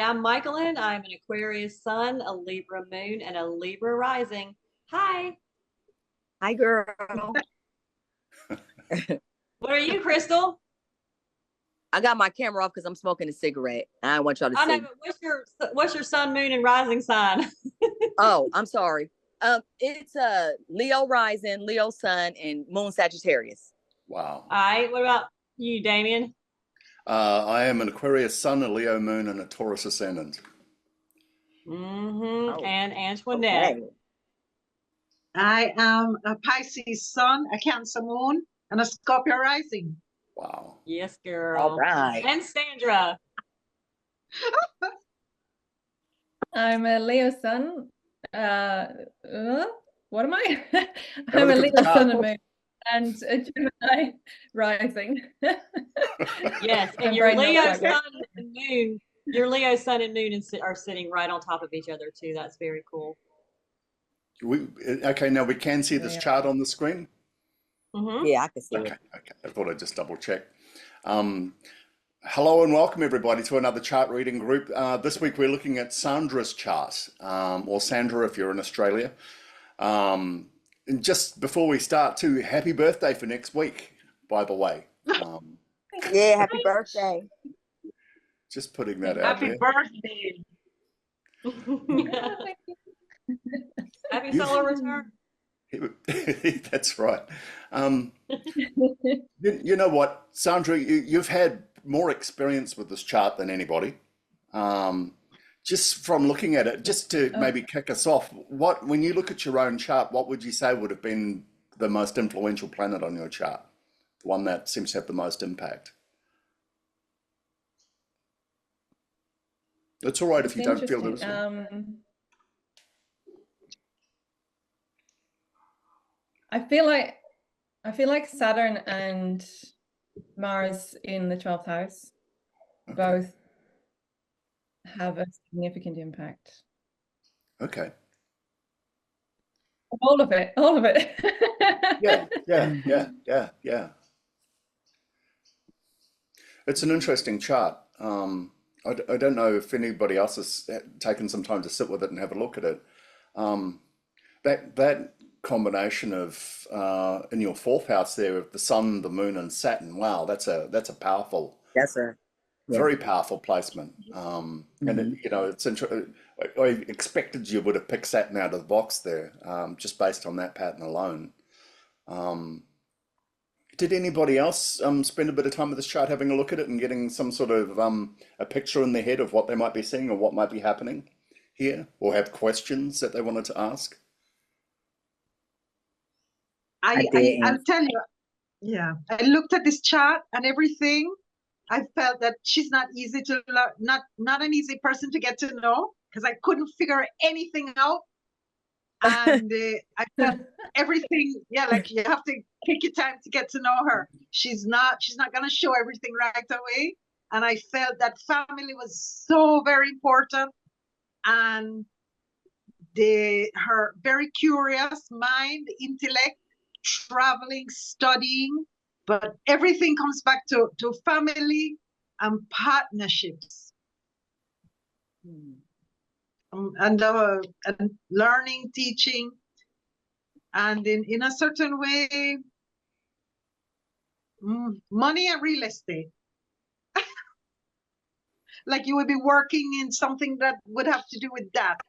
right, I'm Michaelin. I'm an Aquarius sun, a Libra moon, and a Libra rising. Hi. Hi, girl. What are you, Crystal? I got my camera off because I'm smoking a cigarette. I don't want y'all to see. I know, but what's your sun, moon, and rising sign? Oh, I'm sorry. It's Leo rising, Leo sun, and moon Sagittarius. Wow. All right. What about you, Damien? I am an Aquarius sun, a Leo moon, and a Taurus ascendant. Oh. And Antoinette. Okay. I am a Pisces sun, a Cancer moon, and a Scorpio rising. Wow. Yes, girl. All right. And Sandra. I'm a Leo sun. What am I? Have I'm a a look at Leo the chart. sun and moon, and a Gemini rising. Yes, and My your brain knows Leo that. sun and moon, your Leo sun and moon are sitting right on top of each other too. That's very cool. Okay, now we can see this Yeah. chart on the screen. Mm-hmm. Yeah, I can see Okay, it. okay. I thought I'd just double check. Hello and welcome everybody to another chart reading group. This week we're looking at Sandra's chart, or Sandra if you're in Australia. And just before we start too, happy birthday for next week, by the way. Yeah, happy birthday. Just putting that out Happy there. birthday. Happy solar return. That's right. You know what, Sandra, you've had more experience with this chart than anybody. Just from looking at it, just to maybe kick us off, when you look at your own chart, what would you say would have been the most influential planet on your chart? The one that seems to have the most impact? It's all right if you don't feel this. I feel like Saturn and Mars in the 12th house both have a significant impact. Okay. All of it. Yeah. It's an interesting chart. I don't know if anybody else has taken some time to sit with it and have a look at it. That combination of in your fourth house there of the sun, the moon, and Saturn. Wow, that's a powerful. Yes, sir. Yeah. Very powerful placement. And it's interesting. I expected you would have picked Saturn out of the box there, just based on that pattern alone. Did anybody else spend a bit of time with this chart having a look at it and getting some sort of a picture in their head of what they might be seeing or what might be happening here, or have questions that they wanted to ask? I'll tell you, yeah, I looked at this chart and everything. I felt that she's not easy to not an easy person to get to know, because I couldn't figure anything out. And I felt everything, like you have to take your time to get to know her. She's not gonna show everything right away. And I felt that family was so very important, and her very curious mind, intellect, traveling, studying, but everything comes back to family and partnerships. And learning, teaching, and in a certain way, money and real estate. Like you would be working in something that would have to do with that.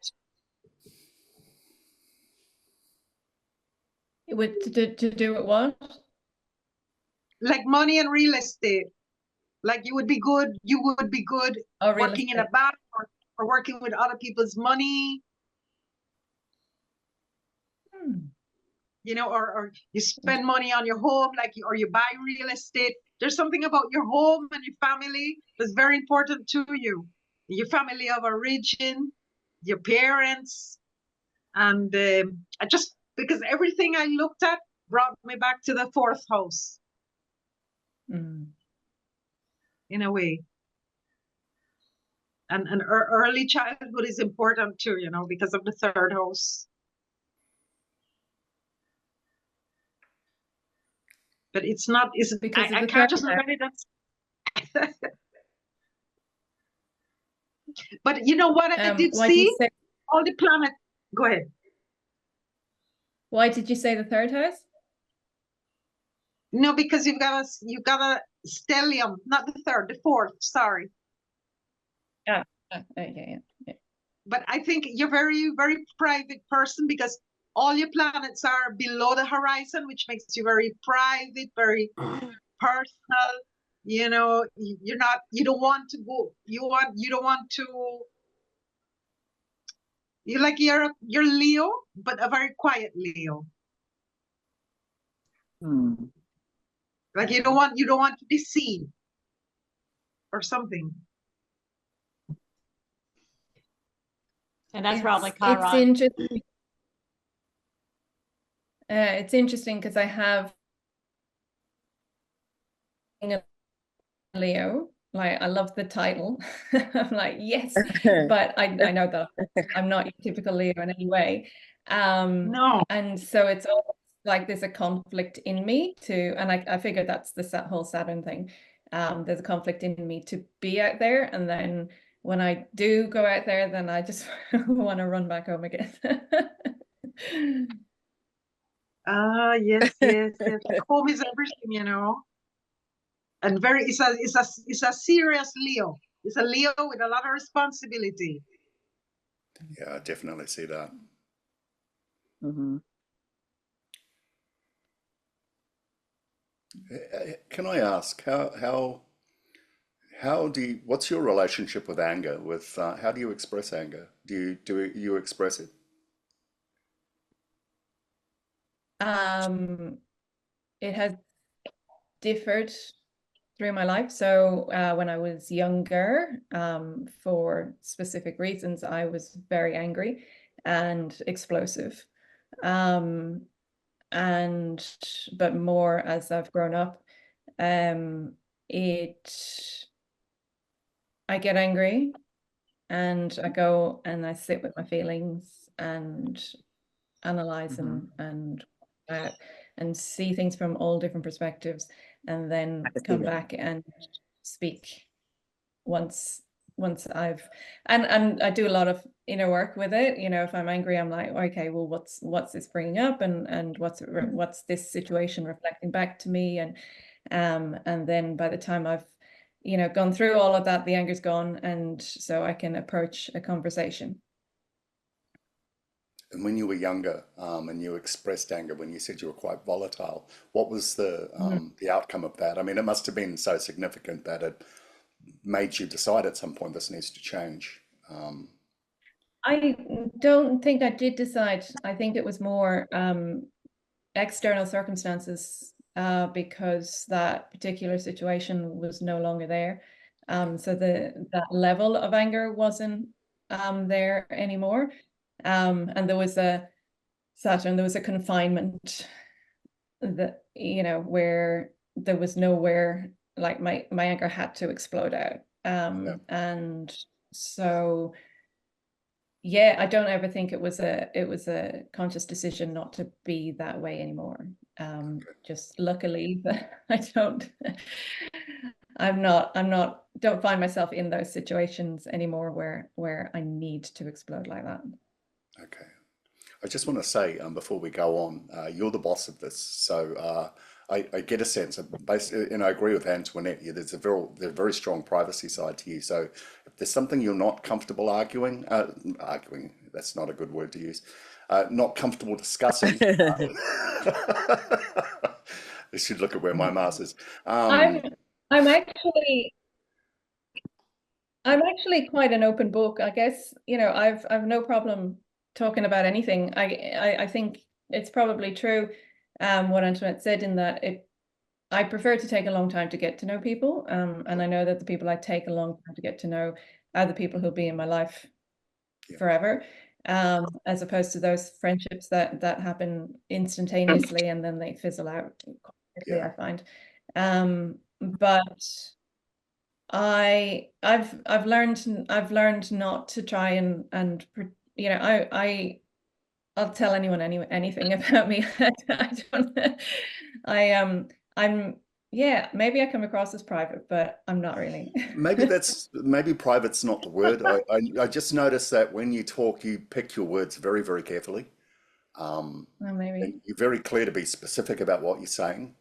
To do it what? Like money and real estate. Like you would be good working in a bank or working with other people's money. Or you spend money on your home, or you buy real estate. There's something about your home and your family that's very important to you. Your family of origin, your parents, and because everything I looked at brought me back to the fourth house. In a way. And early childhood is important too, because of the third house. But it's not, I can't just look at it. But you know what I did Why did you see? say, All the planets. Go ahead. why did you say the third house? No, because you've got a stellium, not the third, the fourth. Sorry, Okay, yeah. but I think you're very private person because all your planets are below the horizon, which makes you very private, very personal. You know, you're not. You don't want to go. You don't want to. You're Leo, but a very quiet Leo. Like you don't want to be seen or something. And that's probably It's Chiron. interesting. It's interesting because I have a Leo. Like I love the title. I'm like, yes, but I know that I'm not your typical Leo in any way. No. And so it's almost like there's a conflict in me to, and I figure that's the whole Saturn thing. There's a conflict in me to be out there, and then when I do go out there, then I just want to run back home again. Ah, yes. Home is everything, you know. And it's a serious Leo. It's a Leo with a lot of responsibility. Yeah, I definitely see that. Can I ask how do you, what's your relationship with anger? With how do you express anger? Do you express it? It has differed through my life. So when I was younger, for specific reasons, I was very angry and explosive. But more as I've grown up, I get angry and I go and I sit with my feelings and analyze and see things from all different perspectives, and then come back and speak once I've and I do a lot of inner work with it. You know, if I'm angry, I'm like, okay, well, what's this bringing up, and what's this situation reflecting back to me, and then by the time I've gone through all of that, the anger's gone, and so I can approach a conversation. And when you were younger, and you expressed anger, when you said you were quite volatile, what was the outcome of that? I mean, it must have been so significant that it made you decide at some point this needs to change. I don't think I did decide. I think it was more external circumstances, because that particular situation was no longer there. So that level of anger wasn't there anymore. And there was a Saturn, there was a confinement that, where there was nowhere, like my anger had to explode out. And so, yeah, I don't ever think it was a conscious decision not to be that way anymore. Just luckily that don't find myself in those situations anymore where I need to explode like that. Okay. I just want to say, before we go on, you're the boss of this, so I get a sense of, and I agree with Antoinette. Yeah, there's a very strong privacy side to you. So if there's something you're not comfortable arguing, that's not a good word to use. Not comfortable discussing. I should look at where my mouse is. I'm actually quite an open book, I guess. I've no problem talking about anything. I think it's probably true, what Antoinette said, in that I prefer to take a long time to get to know people, and I know that the people I take a long time to get to know are the people who'll be in my life forever, as opposed to those friendships that happen instantaneously and then they fizzle out quickly, I find. But I've learned not to try and I'll tell anyone anything about me. I don't. I'm yeah, maybe I come across as private, but I'm not really. Maybe private's not the word. I just noticed that when you talk, you pick your words very, very carefully. Well, maybe. And you're very clear to be specific about what you're saying.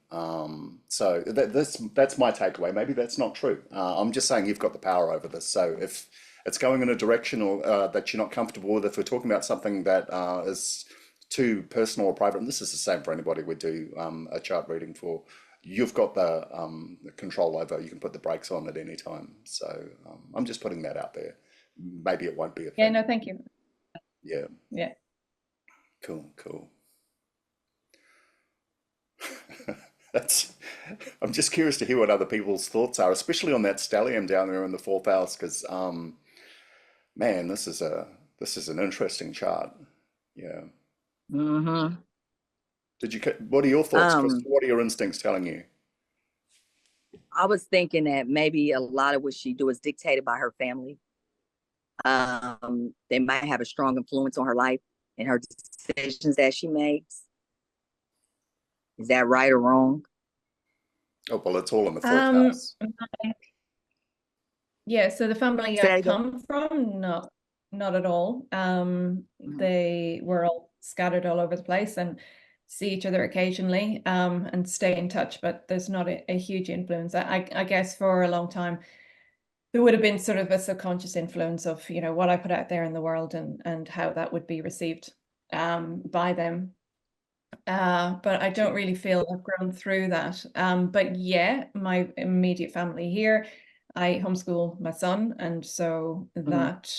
So that's my takeaway. Maybe that's not true. I'm just saying you've got the power over this. So if it's going in a direction or that you're not comfortable with, if we're talking about something that is too personal or private, and this is the same for anybody we do a chart reading for, you've got the control over. You can put the brakes on at any time. So I'm just putting that out there. Maybe it won't be a thing. Yeah, no, thank you. Yeah. Yeah. Cool. I'm just curious to hear what other people's thoughts are, especially on that stellium down there in the fourth house, because man, this is an interesting chart. Yeah. Mm-hmm. What are your thoughts, Krista? What are your instincts telling you? I was thinking that maybe a lot of what she do is dictated by her family. They might have a strong influence on her life and her decisions that she makes. Is that right or wrong? Oh, well, it's all in the fourth house. Yeah, so the family Say I that again. come from, not at all. They were all scattered all over the place and see each other occasionally, and stay in touch, but there's not a huge influence. I guess for a long time there would have been sort of a subconscious influence of, you know, what I put out there in the world and how that would be received by them. But I don't really feel I've grown through that. But yeah, my immediate family here, I homeschool my son, and so that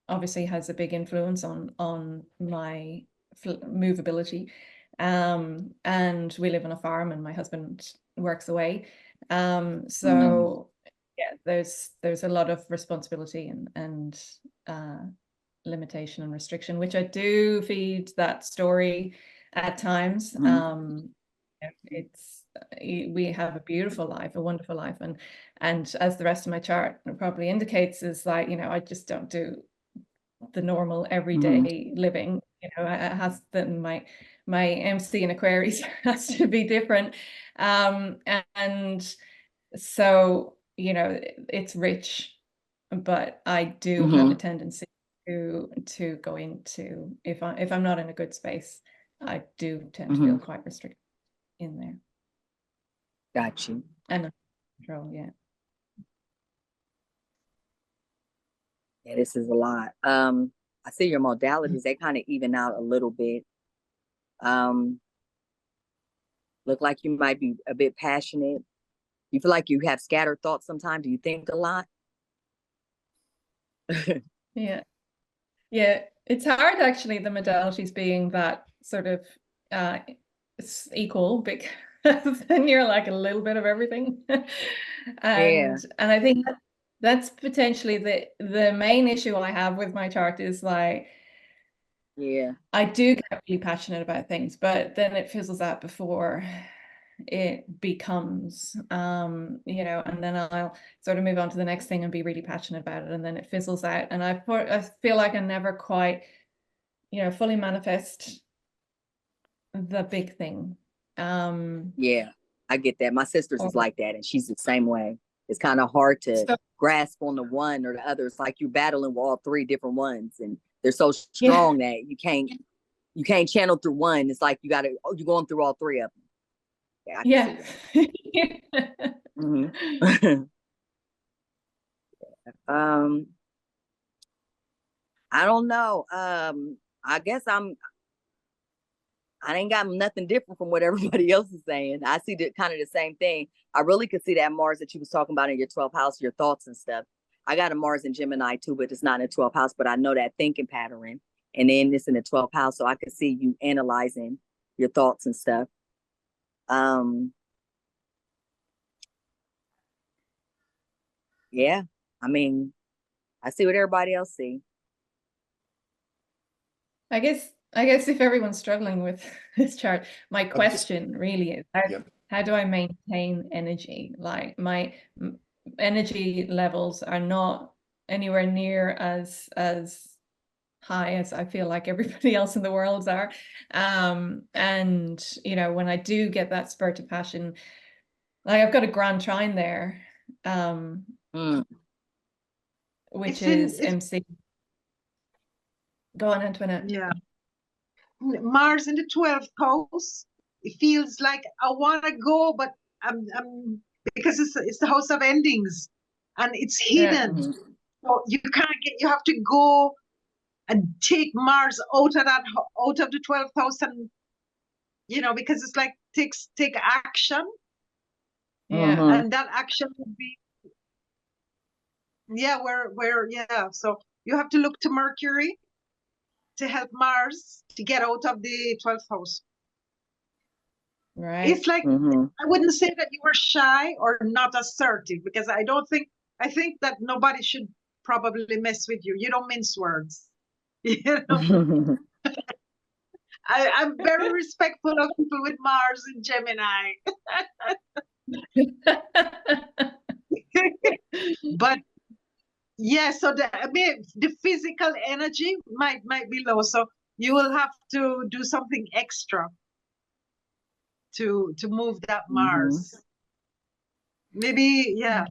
obviously has a big influence on my movability. And we live on a farm, and my husband works away. So yeah, there's a lot of responsibility and limitation and restriction, which I do feed that story at times. We have a beautiful life, a wonderful life, and as the rest of my chart probably indicates, is like, you know, I just don't do the normal everyday living. You know, it has then my MC in Aquarius has to be different, and so, you know, it's rich, but I do have a tendency to go into, if I'm not in a good space, I do tend to feel quite restricted in there. Got you. And control, yeah. Yeah, this is a lot. I see your modalities, they kind of even out a little bit. Look like you might be a bit passionate. You feel like you have scattered thoughts sometimes. Do you think a lot? Yeah. Yeah, it's hard actually, the modalities being that sort of equal, because then you're like a little bit of everything. And I think that's potentially the main issue I have with my chart, is like, I do get really passionate about things, but then it fizzles out before it becomes, you know, and then I'll sort of move on to the next thing and be really passionate about it, and then it fizzles out, and I feel like I never quite, you know, fully manifest the big thing. Yeah, I get that. My sister's is like that, and she's the same way. It's kind of hard to grasp on the one or the other. It's like you're battling with all three different ones, and they're so strong that you can't channel through one. It's like you're going through all three of them. Yeah. I don't know. I guess I ain't got nothing different from what everybody else is saying. I see kind of the same thing. I really could see that Mars that you was talking about in your 12th house, your thoughts and stuff. I got a Mars in Gemini too, but it's not in the 12th house, but I know that thinking pattern. And then it's in the 12th house, so I could see you analyzing your thoughts and stuff. Yeah, I mean, I see what everybody else see. I guess if everyone's struggling with this chart, my question really is, how do I maintain energy? Like, my energy levels are not anywhere near as high as I feel like everybody else in the world are. And, you know, when I do get that spurt of passion, Like I've got a grand trine there, which is MC. Go on, Antoinette. Yeah. Mars in the 12th house. It feels like I want to go, but I'm because it's the house of endings, and it's hidden. Yeah. So you can't get. You have to go and take Mars out of the 12th house, and because it's like take action. Yeah. And that action would be so you have to look to Mercury to help Mars to get out of the 12th house. Right. It's like I wouldn't say that you were shy or not assertive, because I think that nobody should probably mess with you. You don't mince words. I'm very respectful of people with Mars in Gemini. But yeah, so the physical energy might be low, so you will have to do something extra to move that Mars. Maybe, yeah.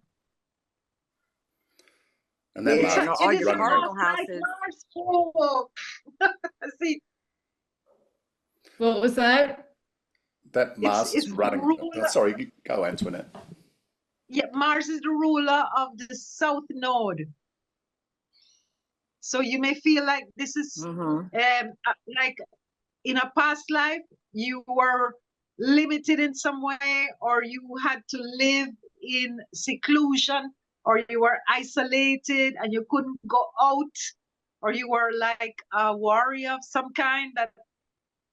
And then Yeah, Mars all is your running cardinal around. houses. See, What was that? That Mars is it's running. ruler. Sorry, go Antoinette. Yeah, Mars is the ruler of the South Node. So you may feel like this is like in a past life, you were limited in some way, or you had to live in seclusion, or you were isolated and you couldn't go out, or you were like a warrior of some kind, that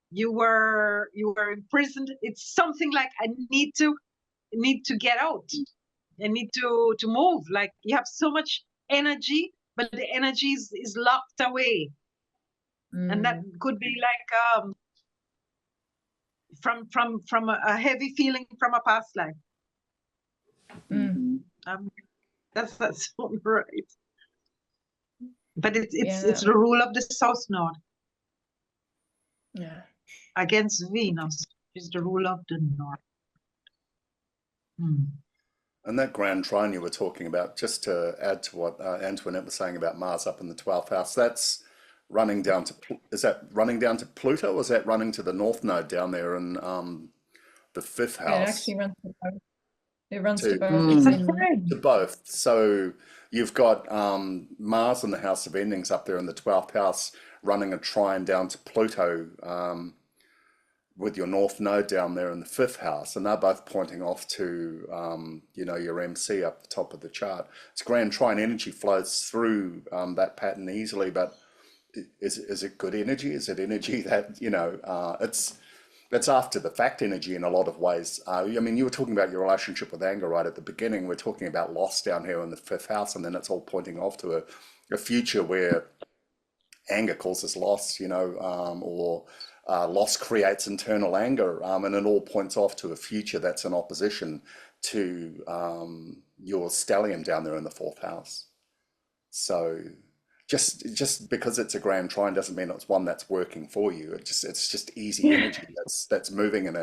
you were imprisoned. It's something like I need to get out. I need to move. Like you have so much energy, but the energy is locked away. And that could be like from a heavy feeling from a past life. That's right. But it's the rule of the South Node. Yeah. Against Venus is the rule of the North. And that grand trine you were talking about, just to add to what Antoinette was saying about Mars up in the 12th house, that's running down to, is that running down to Pluto, or is that running to the North Node down there in the 5th house? It actually runs to both. It runs to both. It's a friend. To both. So you've got Mars in the house of endings up there in the 12th house, running a trine down to Pluto, with your North Node down there in the 5th house, and they're both pointing off to your MC up the top of the chart. It's grand trine energy flows through that pattern easily, but is it good energy? Is it energy that it's after the fact energy in a lot of ways? I mean, you were talking about your relationship with anger right at the beginning. We're talking about loss down here in the 5th house, and then it's all pointing off to a future where anger causes loss, or loss creates internal anger, and it all points off to a future that's in opposition to your stellium down there in the 4th house. So just because it's a grand trine doesn't mean it's one that's working for you. It's just easy energy that's moving in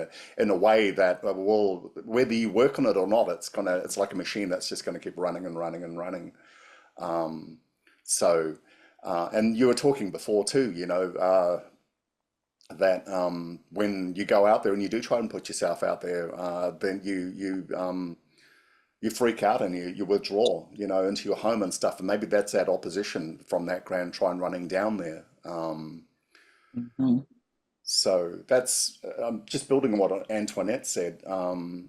a way that, well, whether you work on it or not, it's like a machine that's just gonna keep running and running and running. And you were talking before too, that when you go out there and you do try and put yourself out there, then you freak out and you withdraw, into your home and stuff. And maybe that's that opposition from that grand trine running down there. So that's just building on what Antoinette said. The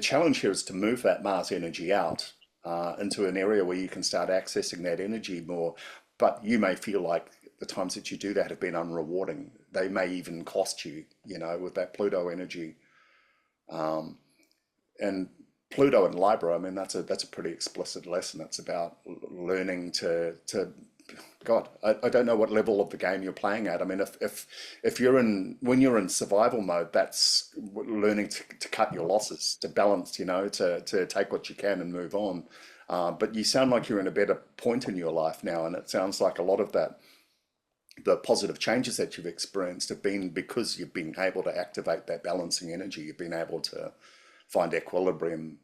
challenge here is to move that Mars energy out into an area where you can start accessing that energy more. But you may feel like the times that you do that have been unrewarding. They may even cost you, with that Pluto energy. And Pluto and Libra, I mean, that's a pretty explicit lesson. It's about learning to God, I don't know what level of the game you're playing at. I mean, if when you're in survival mode, that's learning to cut your losses, to balance, to take what you can and move on. But you sound like you're in a better point in your life now, and it sounds like a lot of that the positive changes that you've experienced have been because you've been able to activate that balancing energy. You've been able to find equilibrium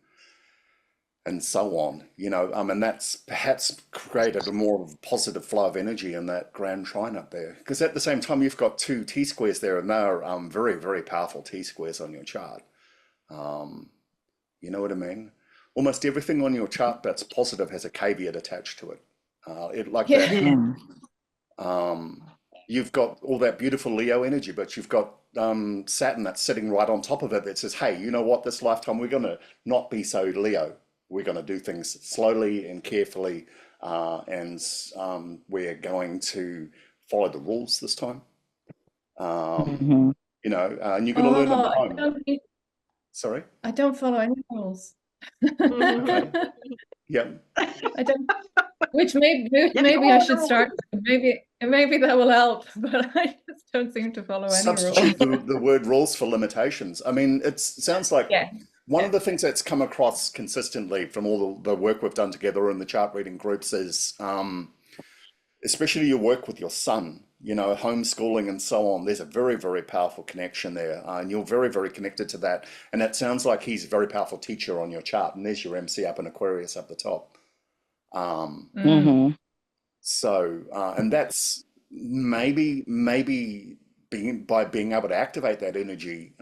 and so on, and that's perhaps created a more of a positive flow of energy in that grand trine up there. Because at the same time, you've got two T-squares there, and they're very, very powerful T-squares on your chart. You know what I mean? Almost everything on your chart that's positive has a caveat attached to it. You've got all that beautiful Leo energy, but you've got Saturn that's sitting right on top of it that says, hey, you know what, this lifetime we're going to not be so Leo. We're going to do things slowly and carefully, and we're going to follow the rules this time. And you're going to learn them at home. Sorry? I don't follow any rules. Okay. Yeah. I don't. Which maybe I should start. Maybe that will help, but I just don't seem to follow any rules. Substitute the word rules for limitations. I mean, it sounds like one of the things that's come across consistently from all the work we've done together in the chart reading groups is, especially your work with your son, homeschooling and so on. There's a very, very powerful connection there, and you're very, very connected to that. And it sounds like he's a very powerful teacher on your chart. And there's your MC up in Aquarius up the top. So, and that's maybe by being able to activate that energy,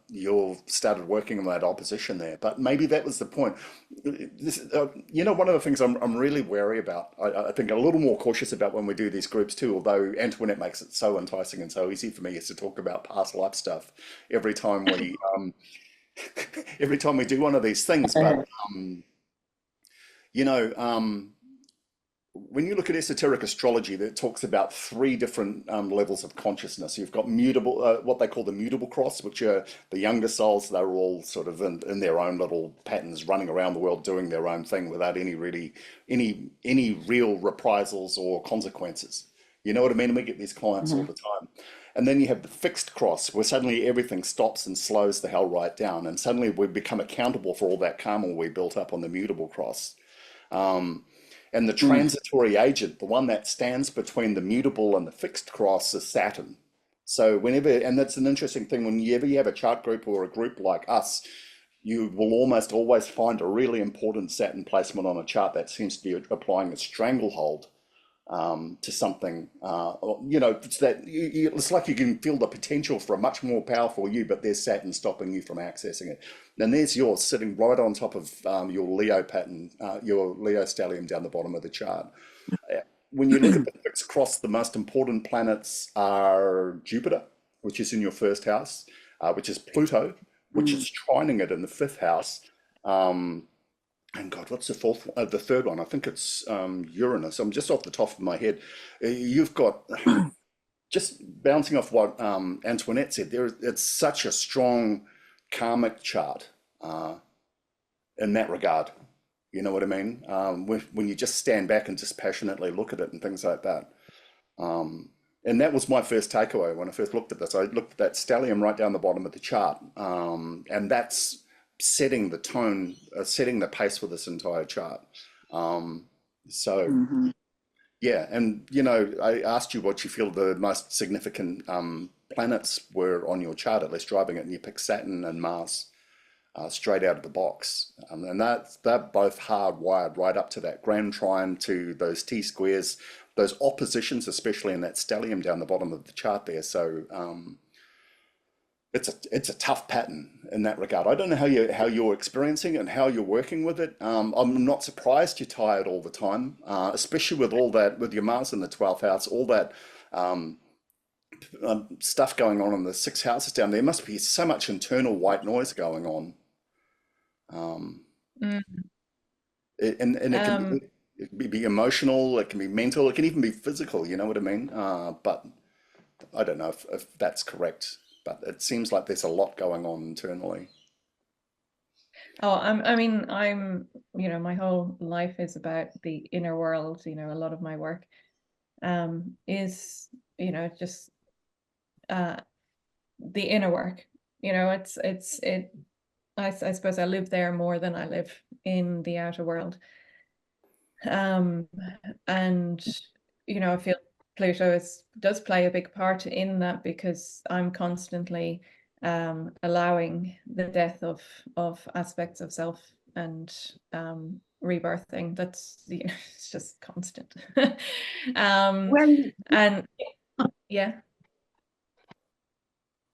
you've started working on that opposition there. But maybe that was the point. One of the things I'm really wary about, I think a little more cautious about when we do these groups too, although Antoinette makes it so enticing and so easy for me, is to talk about past life stuff every time we do one of these things. But when you look at esoteric astrology, that talks about three different levels of consciousness. You've got mutable, what they call the mutable cross, which are the younger souls. They're all sort of in their own little patterns, running around the world doing their own thing without any real reprisals or consequences. You know what I mean? And we get these clients all the time. And then you have the fixed cross, where suddenly everything stops and slows the hell right down, and suddenly we become accountable for all that karma we built up on the mutable cross. And the transitory agent, the one that stands between the mutable and the fixed cross, is Saturn. So and that's an interesting thing, whenever you have a chart group or a group like us, you will almost always find a really important Saturn placement on a chart that seems to be applying a stranglehold to something. It's like you can feel the potential for a much more powerful you, but there's Saturn stopping you from accessing it. And there's yours sitting right on top of your Leo pattern, your Leo stellium down the bottom of the chart. When you look at the fixed cross, the most important planets are Jupiter, which is in your first house, which is Pluto, which is trining it in the fifth house. And God, what's the third one? I think it's Uranus. I'm just off the top of my head. You've got, just bouncing off what Antoinette said, it's such a strong karmic chart in that regard. You know what I mean? When you just stand back and dispassionately look at it and things like that. And that was my first takeaway when I first looked at this. I looked at that stellium right down the bottom of the chart. And that's setting the tone, setting the pace for this entire chart. Yeah, and I asked you what you feel the most significant planets were on your chart, at least driving it, and you picked Saturn and Mars straight out of the box. And they're both hardwired right up to that grand trine, to those T-squares, those oppositions, especially in that stellium down the bottom of the chart there. So it's a tough pattern in that regard. I don't know how you're experiencing it and how you're working with it. I'm not surprised you're tired all the time, especially with all that, with your Mars in the 12th house, all that stuff going on in the 6 houses down there. Must be so much internal white noise going on. And it can be emotional, it can be mental, it can even be physical, you know what I mean? But I don't know if that's correct. But it seems like there's a lot going on internally. Oh, I'm my whole life is about the inner world. A lot of my work is, just the inner work. I suppose I live there more than I live in the outer world. And I feel Pluto does play a big part in that, because I'm constantly allowing the death of aspects of self and rebirthing. That's, you know, it's just constant. Well, And yeah.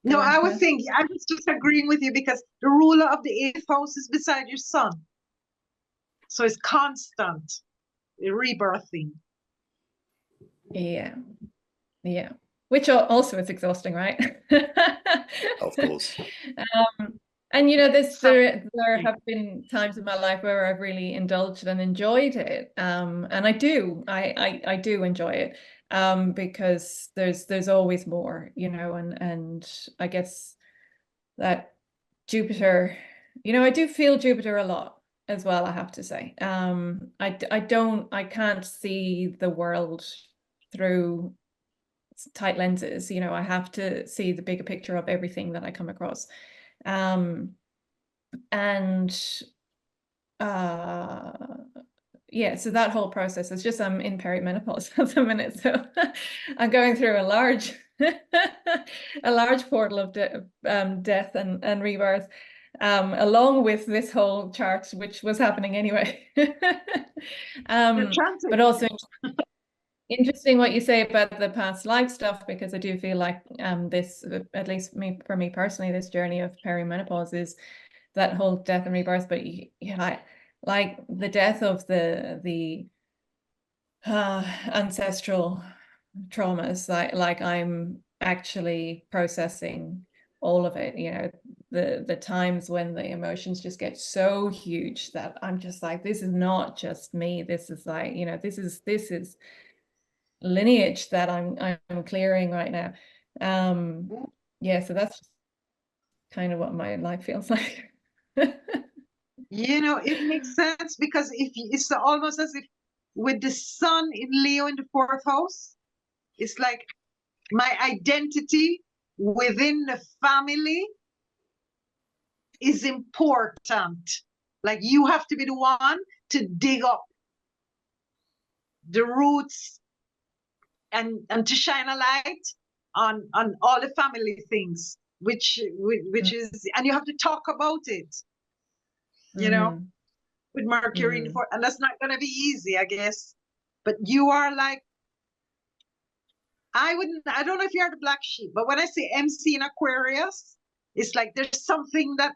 no, Go on, I was Mel. saying, I was just agreeing with you because the ruler of the 8th house is beside your sun. So it's constant rebirthing. Yeah. Yeah. Which also is exhausting, right? Of course. And you know, there have been times in my life where I've really indulged and enjoyed it. And I do enjoy it. Because there's always more, you know, and I guess that Jupiter, you know, I do feel Jupiter a lot as well, I have to say. I can't see the world through tight lenses, you know. I have to see the bigger picture of everything that I come across. And yeah, so that whole process is just, I'm in perimenopause at the minute, so I'm going through a large a large portal of death and rebirth, along with this whole chart, which was happening anyway. But also interesting what you say about the past life stuff, because I do feel like this, at least for me personally, this journey of perimenopause is that whole death and rebirth. But yeah, like the death of the ancestral traumas, like I'm actually processing all of it, you know, the times when the emotions just get so huge that I'm just like, this is not just me, this is like, you know, this is lineage that I'm clearing right now. Yeah, so that's kind of what my life feels like. You know, it makes sense because it's almost as if with the sun in Leo in the 4th house, it's like my identity within the family is important. Like you have to be the one to dig up the roots and to shine a light on all the family things, which is, and you have to talk about it, you know, with Mercury in the 4th, and that's not going to be easy, I guess. But you are like, I don't know if you're the black sheep, but when I say MC in Aquarius, it's like there's something that,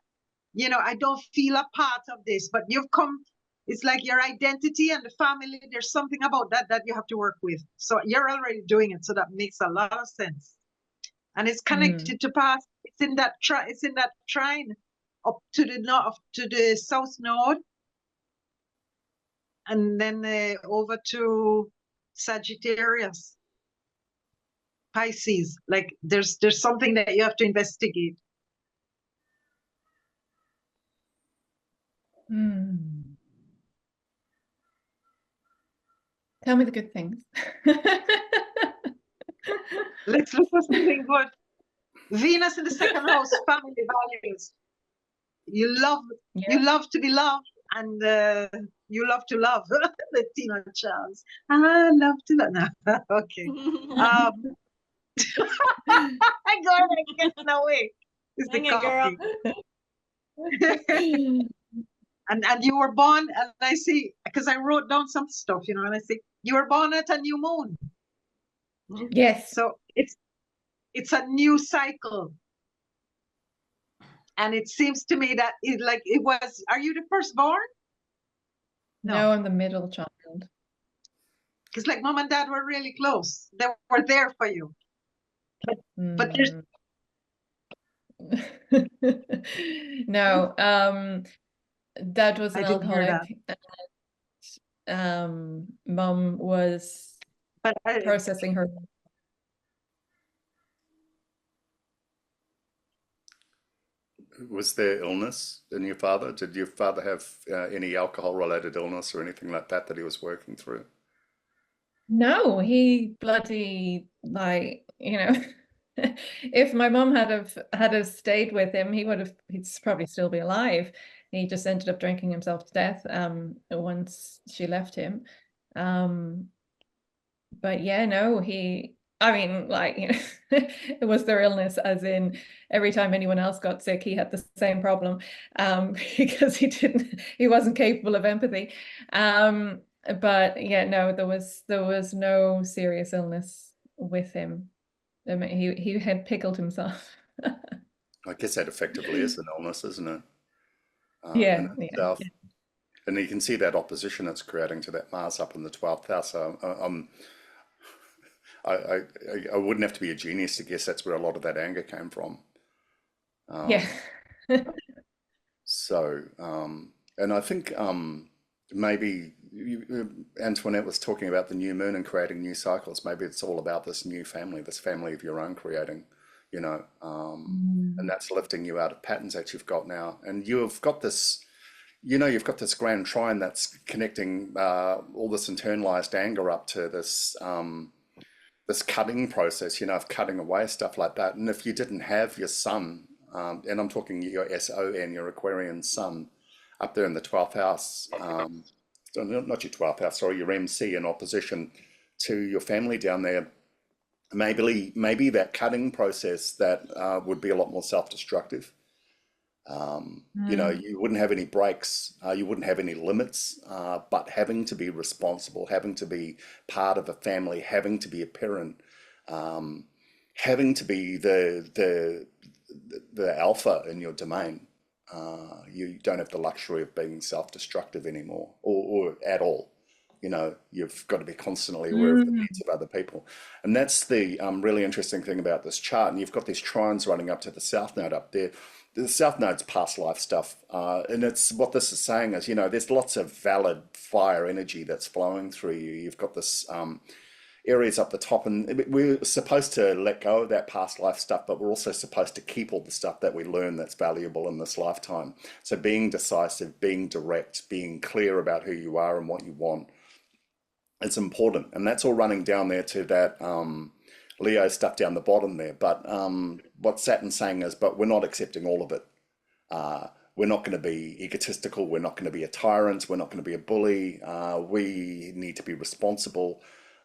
you know, I don't feel a part of this, but you've come, it's like your identity and the family, there's something about that you have to work with. So you're already doing it, so that makes a lot of sense. And it's connected to past, it's in that trine up to the north, to the south node, and then over to Sagittarius, Pisces. Like there's something that you have to investigate. Tell me the good things. Let's look for something good. Venus in the 2nd house, family values. You love to be loved, and you love to love. The Tina Charles. I love to love. No. Okay. I got it away. It's the coffee. And you were born, and I see, because I wrote down some stuff, you know, and I say you were born at a new moon. Yes. So it's a new cycle. And it seems to me that it was, are you the firstborn? No, I'm the middle child. Because like mom and dad were really close. They were there for you. But there's no, dad was an I didn't hear alcoholic. Mom was processing her. Was there illness in your father? Did your father have any alcohol-related illness or anything like that he was working through? No, he bloody, like, you know, if my mom had have stayed with him, he'd probably still be alive. He just ended up drinking himself to death once she left him. but yeah, no, I mean, like, you know, it was their illness, as in every time anyone else got sick, he had the same problem, because he wasn't capable of empathy. But yeah, no, there was no serious illness with him. I mean, he had pickled himself. I guess that effectively is an illness, isn't it? In Yeah, itself. yeah. And you can see that opposition it's creating to that Mars up in the 12th house. So I wouldn't have to be a genius to guess that's where a lot of that anger came from. Yeah. So, and I think maybe Antoinette was talking about the new moon and creating new cycles. Maybe it's all about this new family, this family of your own creating, you know, and that's lifting you out of patterns that you've got now. And you've got this, you know, you've got this grand trine that's connecting all this internalized anger up to this this cutting process, you know, of cutting away stuff like that. And if you didn't have your sun, and I'm talking your SON, your Aquarian sun, up there in the 12th house, not your 12th house, sorry, your MC in opposition to your family down there, maybe that cutting process that would be a lot more self-destructive. You know, you wouldn't have any breaks, you wouldn't have any limits, but having to be responsible, having to be part of a family, having to be a parent, having to be the alpha in your domain. You don't have the luxury of being self-destructive anymore, or at all. You know, you've got to be constantly aware of the needs of other people. And that's the really interesting thing about this chart. And you've got these trines running up to the South Node up there. The South Node's past life stuff. And it's what this is saying is, you know, there's lots of valid fire energy that's flowing through you. You've got this areas up the top, and we're supposed to let go of that past life stuff, but we're also supposed to keep all the stuff that we learn that's valuable in this lifetime. So being decisive, being direct, being clear about who you are and what you want, it's important. And that's all running down there to that Leo stuff down the bottom there. But what Saturn's saying is, but we're not accepting all of it. We're not going to be egotistical. We're not going to be a tyrant. We're not going to be a bully. We need to be responsible.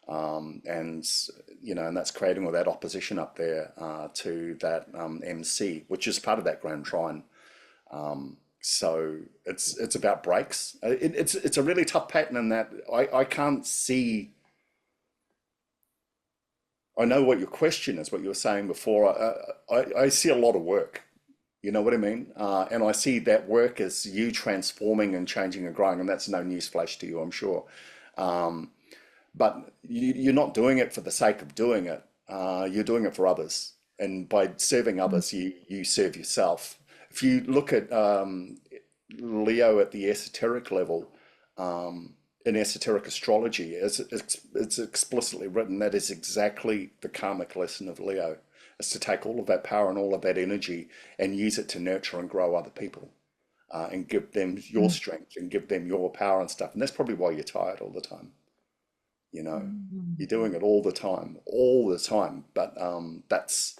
And you know, and that's creating all that opposition up there to that MC, which is part of that grand trine. So it's about breaks. It's a really tough pattern in that I can't see. I know what your question is, what you were saying before. I see a lot of work. You know what I mean? And I see that work as you transforming and changing and growing, and that's no newsflash to you, I'm sure. But you're not doing it for the sake of doing it. You're doing it for others. And by serving others, you serve yourself. If you look at Leo at the esoteric level, in esoteric astrology, it's explicitly written that is exactly the karmic lesson of Leo, is to take all of that power and all of that energy and use it to nurture and grow other people, and give them your strength and give them your power and stuff. And that's probably why you're tired all the time. You know, you're doing it all the time, but that's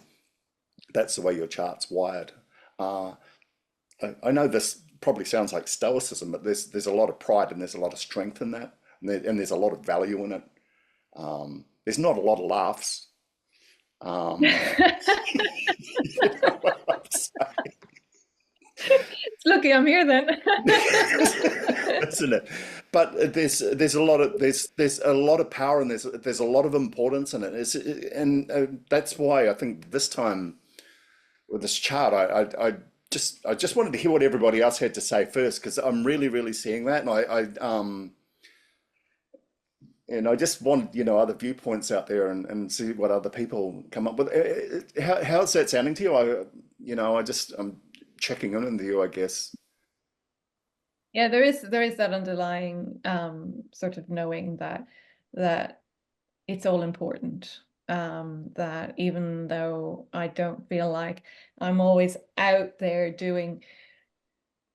the way your chart's wired. I know this probably sounds like stoicism, but there's a lot of pride and there's a lot of strength in that, and there's a lot of value in it. There's not a lot of laughs. You know what I'm saying? It's lucky I'm here then. Isn't it? But there's a lot of power, and there's a lot of importance in it. And that's why I think this time with this chart, I just wanted to hear what everybody else had to say first, because I'm really seeing that, and I just want, you know, other viewpoints out there and see what other people come up with. How's that sounding to you? I'm checking in with you, I guess. Yeah, there is that underlying sort of knowing that it's all important. That even though I don't feel like I'm always out there doing,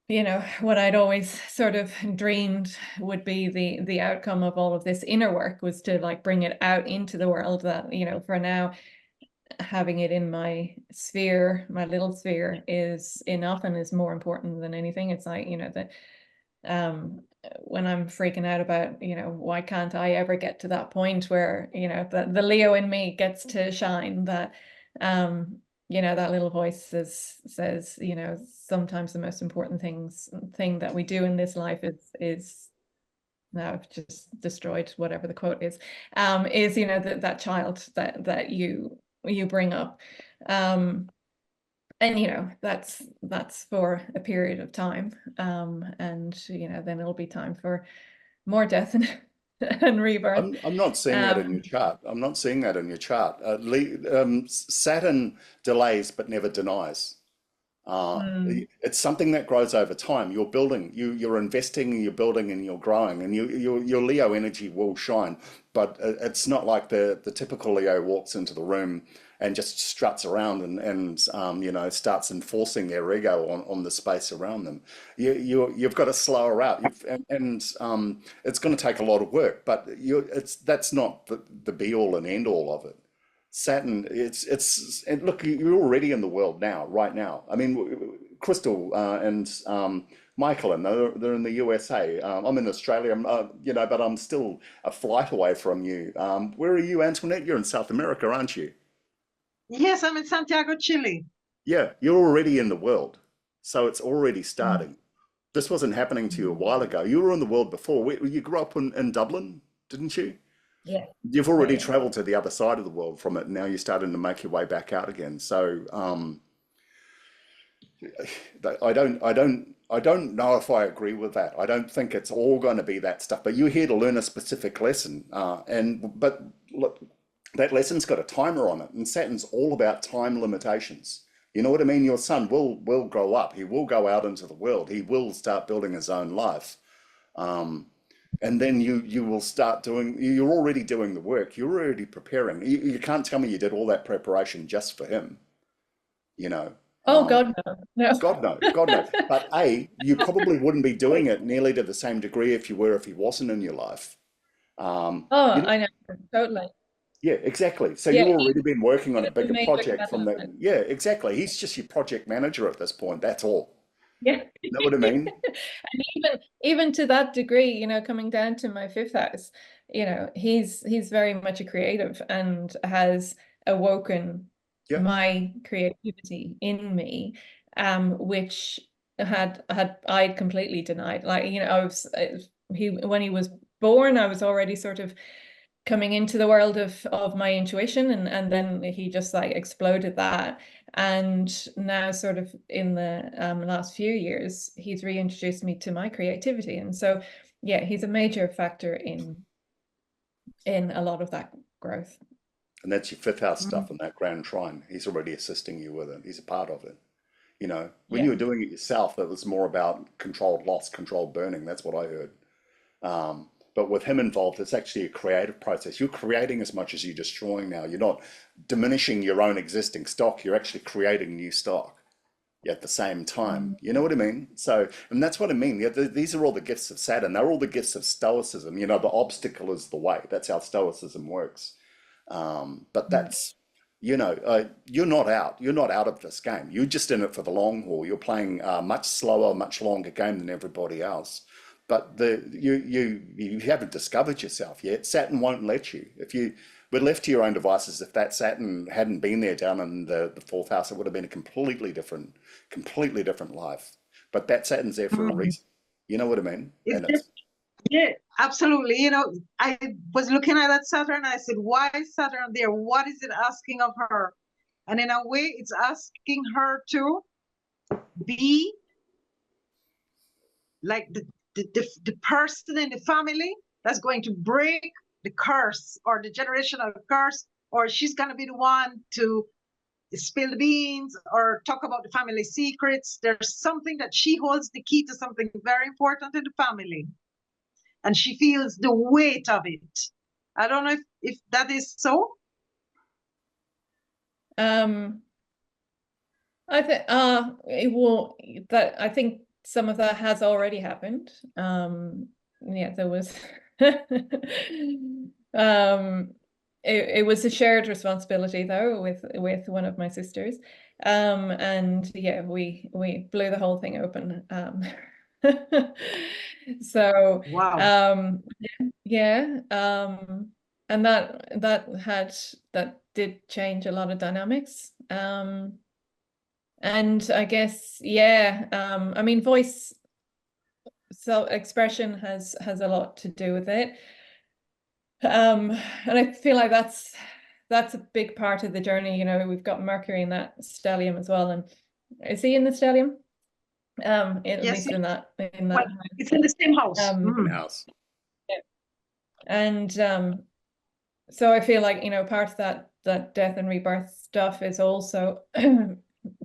you know, what I'd always sort of dreamed would be the outcome of all of this inner work, was to like bring it out into the world. That, you know, for now, having it in my sphere, my little sphere, is enough and is more important than anything. It's like, you know, when I'm freaking out about, you know, why can't I ever get to that point where, you know, the Leo in me gets to shine, that, you know, that little voice says, you know, sometimes the most important thing that we do in this life is now I've just destroyed whatever the quote is, you know, that child that you bring up. And, you know, that's for a period of time. And, you know, then it'll be time for more death and rebirth. I'm not seeing that in your chart. I'm not seeing that in your chart. Saturn delays but never denies. It's something that grows over time. You're building, you're investing, and you're building, and you're growing, and your Leo energy will shine. But it's not like the typical Leo walks into the room and just struts around and you know, starts enforcing their ego on the space around them. You've got to slow her out, it's going to take a lot of work. But that's not the be all and end all of it. Saturn, and look, you're already in the world now, right now. I mean, Crystal and Michael, and they're in the USA. I'm in Australia, you know, but I'm still a flight away from you. Where are you, Antoinette? You're in South America, aren't you? Yes, I'm in Santiago, Chile. Yeah, you're already in the world, so it's already starting. This wasn't happening to you a while ago. You were in the world before. You grew up in Dublin, didn't you? Yeah. You've already traveled to the other side of the world from it. Now you're starting to make your way back out again. So I don't know if I agree with that. I don't think it's all going to be that stuff. But you're here to learn a specific lesson, but look, that lesson's got a timer on it, and Saturn's all about time limitations. You know what I mean? Your son will grow up. He will go out into the world. He will start building his own life. And then you will start doing, you're already doing the work. You're already preparing. You can't tell me you did all that preparation just for him, you know. Oh, God, no. No. God knows, God knows. But you probably wouldn't be doing it nearly to the same degree if he wasn't in your life. I know, totally. Yeah, exactly. So Yeah, you've already been working on a bigger major project from the, development. yeah, exactly. He's just your project manager at this point. That's all. Yeah. You know what I mean? And even to that degree, you know, coming down to my 5th house, you know, he's very much a creative and has awoken Yeah. my creativity in me, which I'd completely denied. Like, you know, when he was born, I was already sort of coming into the world of my intuition, and then he just like exploded that. And now sort of in the last few years, he's reintroduced me to my creativity. And so, yeah, he's a major factor in a lot of that growth. And that's your 5th house stuff in that grand trine. He's already assisting you with it. He's a part of it. You know, when you were doing it yourself, it was more about controlled loss, controlled burning. That's what I heard. But with him involved, it's actually a creative process. You're creating as much as you're destroying now. You're not diminishing your own existing stock. You're actually creating new stock at the same time. You know what I mean? So, and that's what I mean. These are all the gifts of Saturn. They're all the gifts of Stoicism. You know, the obstacle is the way. That's how Stoicism works. But that's, you know, you're not out. You're not out of this game. You're just in it for the long haul. You're playing a much slower, much longer game than everybody else. But you haven't discovered yourself yet. Saturn won't let you. If you were left to your own devices, if that Saturn hadn't been there down in the 4th house, it would have been a completely different life. But that Saturn's there for a reason. You know what I mean? Yeah, absolutely. You know, I was looking at that Saturn. I said, why is Saturn there? What is it asking of her? And in a way, it's asking her to be like the person in the family that's going to break the curse or the generational curse, or she's going to be the one to spill the beans or talk about the family secrets. There's something that she holds the key to something very important in the family, and she feels the weight of it. I don't know if that is so. I think I think some of that has already happened. Yeah, there was it was a shared responsibility though with one of my sisters. And yeah, we blew the whole thing open So Wow. yeah, and that did change a lot of dynamics. And I guess, yeah, I mean, voice expression has a lot to do with it. And I feel like that's a big part of the journey. You know, we've got Mercury in that stellium as well. And is he in the stellium? At Yes, least in that well, it's in the same house. House. Yeah. And so I feel like, you know, part of that death and rebirth stuff is also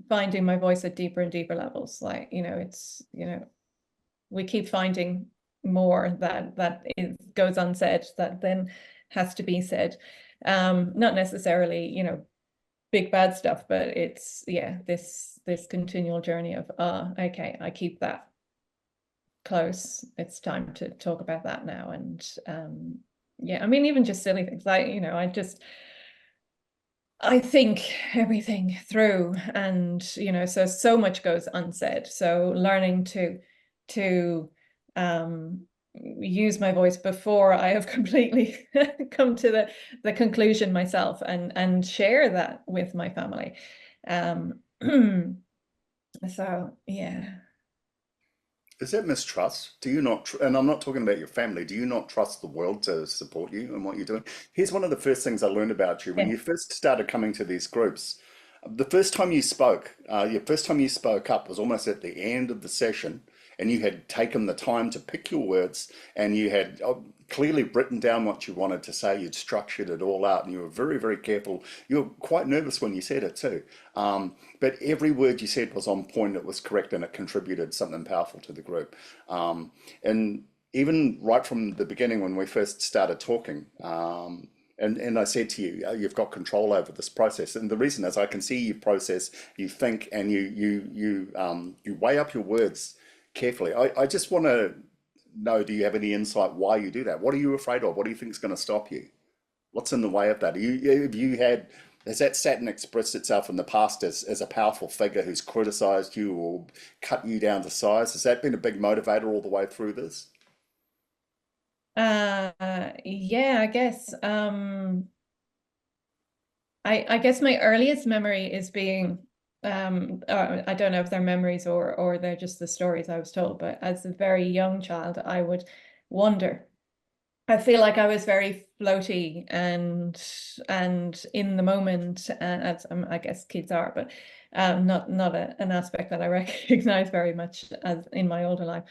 finding my voice at deeper and deeper levels. Like, you know, it's, you know, we keep finding more that goes unsaid, that then has to be said. Not necessarily, you know, big bad stuff, but it's, yeah, this continual journey of, okay, I keep that close. It's time to talk about that now. And yeah, I mean, even just silly things like, you know, I think everything through, and you know, so much goes unsaid. So learning to use my voice before I have completely come to the conclusion myself, and share that with my family. So yeah. Is that mistrust? Do you not, and I'm not talking about your family, do you not trust the world to support you and what you're doing? Here's one of the first things I learned about you. When Yeah. you first started coming to these groups, the first time you spoke, your first time you spoke up was almost at the end of the session, and you had taken the time to pick your words, and you had clearly written down what you wanted to say. You'd structured it all out, and you were very, very careful. You were quite nervous when you said it too. But every word you said was on point, it was correct, and it contributed something powerful to the group. And even right from the beginning when we first started talking, and I said to you, you've got control over this process. And the reason is I can see you process, you think, and you weigh up your words carefully. I just want to know, do you have any insight why you do that? What are you afraid of? What do you think is going to stop you? What's in the way of that? Has that Saturn expressed itself in the past as a powerful figure who's criticized you or cut you down to size? Has that been a big motivator all the way through this? Yeah, I guess. I guess my earliest memory is being, I don't know if they're memories or they're just the stories I was told, but as a very young child, I would wonder. I feel like I was very floaty and in the moment, as I guess kids are, but not an aspect that I recognize very much as in my older life.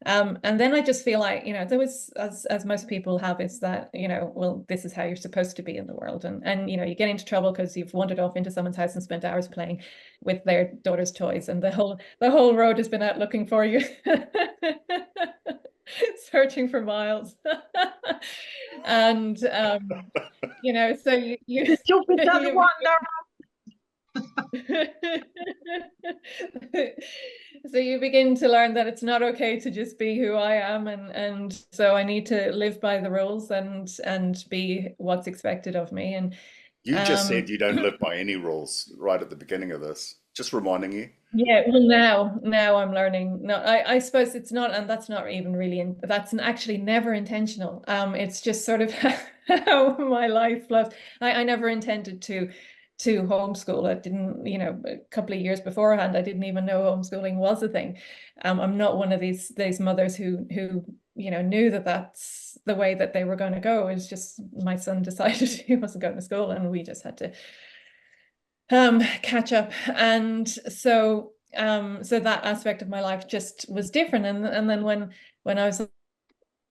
And then I just feel like, you know, there was, as most people have, is that, you know, well, this is how you're supposed to be in the world. And you know, you get into trouble because you've wandered off into someone's house and spent hours playing with their daughter's toys, and the whole road has been out looking for you. Searching for miles. And you know, so you Stupid doesn't wonder. So you begin to learn that it's not okay to just be who I am, and so I need to live by the rules and be what's expected of me. And You just said you don't live by any rules right at the beginning of this. Just reminding you. yeah, well, now I'm learning. No, I suppose it's not, and that's not even really, that's actually never intentional. It's just sort of how my life flows. I never intended to homeschool. I didn't, you know, a couple of years beforehand, I didn't even know homeschooling was a thing. I'm not one of these mothers who you know, knew that that's the way that they were going to go. It's just my son decided he wasn't going to school, and we just had to catch up. And so so that aspect of my life just was different. And then when I was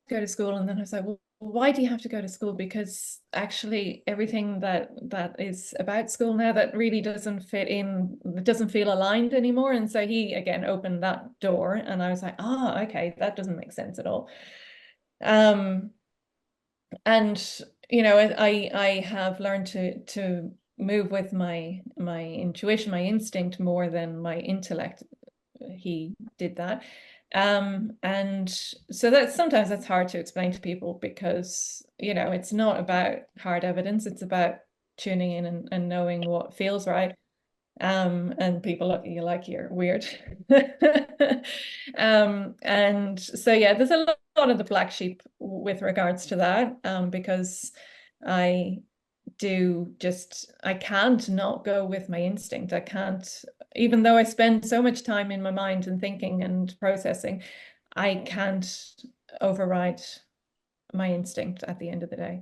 go to school, and then I was like, well, why do you have to go to school? Because actually everything that is about school now that really doesn't fit in, doesn't feel aligned anymore. And so he again opened that door, and I was like, okay, that doesn't make sense at all. And you know, I have learned to move with my intuition, my instinct, more than my intellect. He did that. And so that sometimes that's hard to explain to people, because, you know, it's not about hard evidence, it's about tuning in and knowing what feels right. And people look at you like you're weird. And so yeah, there's a lot of the black sheep with regards to that, because I can't not go with my instinct. I can't, even though I spend so much time in my mind and thinking and processing, I can't override my instinct at the end of the day.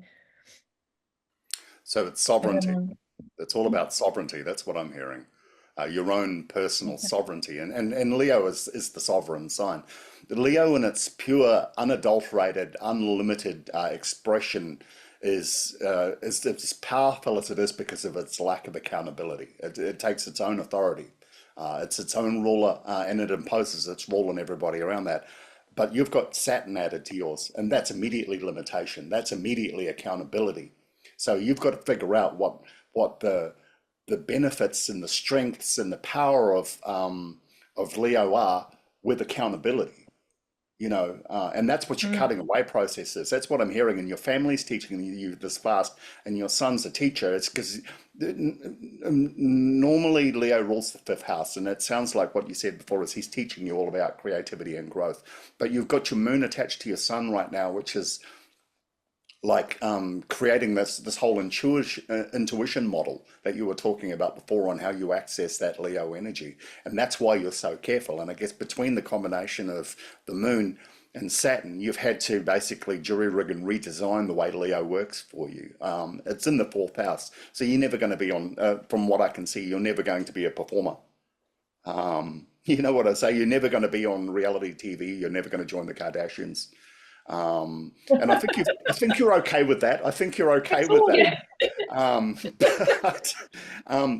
So it's sovereignty. It's all about sovereignty. That's what I'm hearing. Your own personal sovereignty. And Leo is the sovereign sign. Leo in its pure, unadulterated, unlimited expression is as powerful as it is because of its lack of accountability. It takes its own authority. It's its own ruler, and it imposes its rule on everybody around that. But you've got Saturn added to yours, and that's immediately limitation. That's immediately accountability. So you've got to figure out what the benefits and the strengths and the power of Leo are with accountability. And that's what your cutting away process is. That's what I'm hearing, and your family's teaching you this fast, and your son's a teacher. It's because normally Leo rules the fifth house, and it sounds like what you said before is he's teaching you all about creativity and growth. But you've got your moon attached to your sun right now, which is like creating this whole intuition model that you were talking about before on how you access that Leo energy. And that's why you're so careful. And I guess between the combination of the moon and Saturn, you've had to basically jury rig and redesign the way Leo works for you. It's in the fourth house. So you're never going to be on, from what I can see, you're never going to be a performer. You know what I say? You're never going to be on reality TV. You're never going to join the Kardashians. And I think you're okay with that. I think you're okay with that.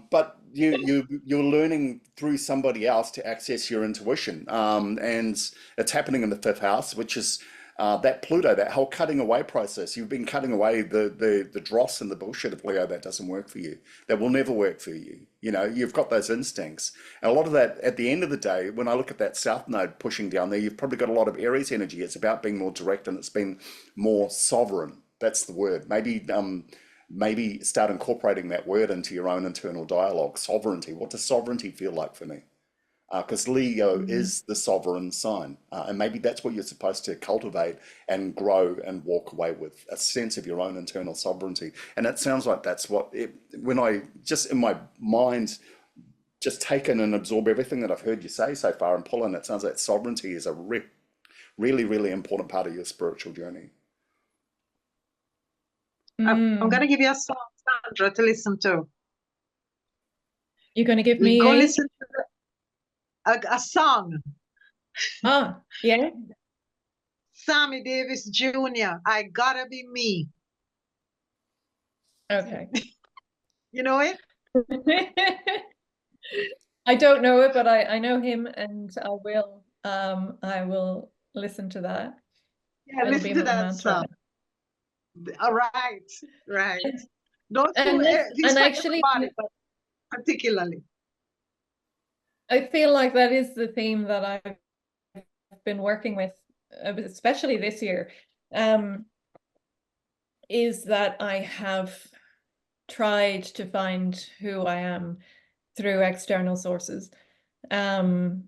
But you're learning through somebody else to access your intuition, and it's happening in the fifth house, which is that Pluto, that whole cutting away process. You've been cutting away the dross and the bullshit of Leo that doesn't work for you, that will never work for you. You've got those instincts. And a lot of that, at the end of the day, when I look at that South Node pushing down there, you've probably got a lot of Aries energy. It's about being more direct, and it's been more sovereign. That's the word. Maybe start incorporating that word into your own internal dialogue. Sovereignty. What does sovereignty feel like for me? Because Leo is the sovereign sign, and maybe that's what you're supposed to cultivate and grow and walk away with, a sense of your own internal sovereignty. And it sounds like that's when I just in my mind just take in and absorb everything that I've heard you say so far and pull in, it sounds like sovereignty is a really, really important part of your spiritual journey. I'm going to give you a song, Sandra, to listen to. You're going to give me Go listen to a song. Oh, yeah. Sammy Davis Jr., I Gotta Be Me. Okay. You know it? I don't know it, but I know him, and I will listen to that. Yeah, listen to that song. All right. Those and actually, everybody, but particularly. I feel like that is the theme that I've been working with, especially this year, is that I have tried to find who I am through external sources. And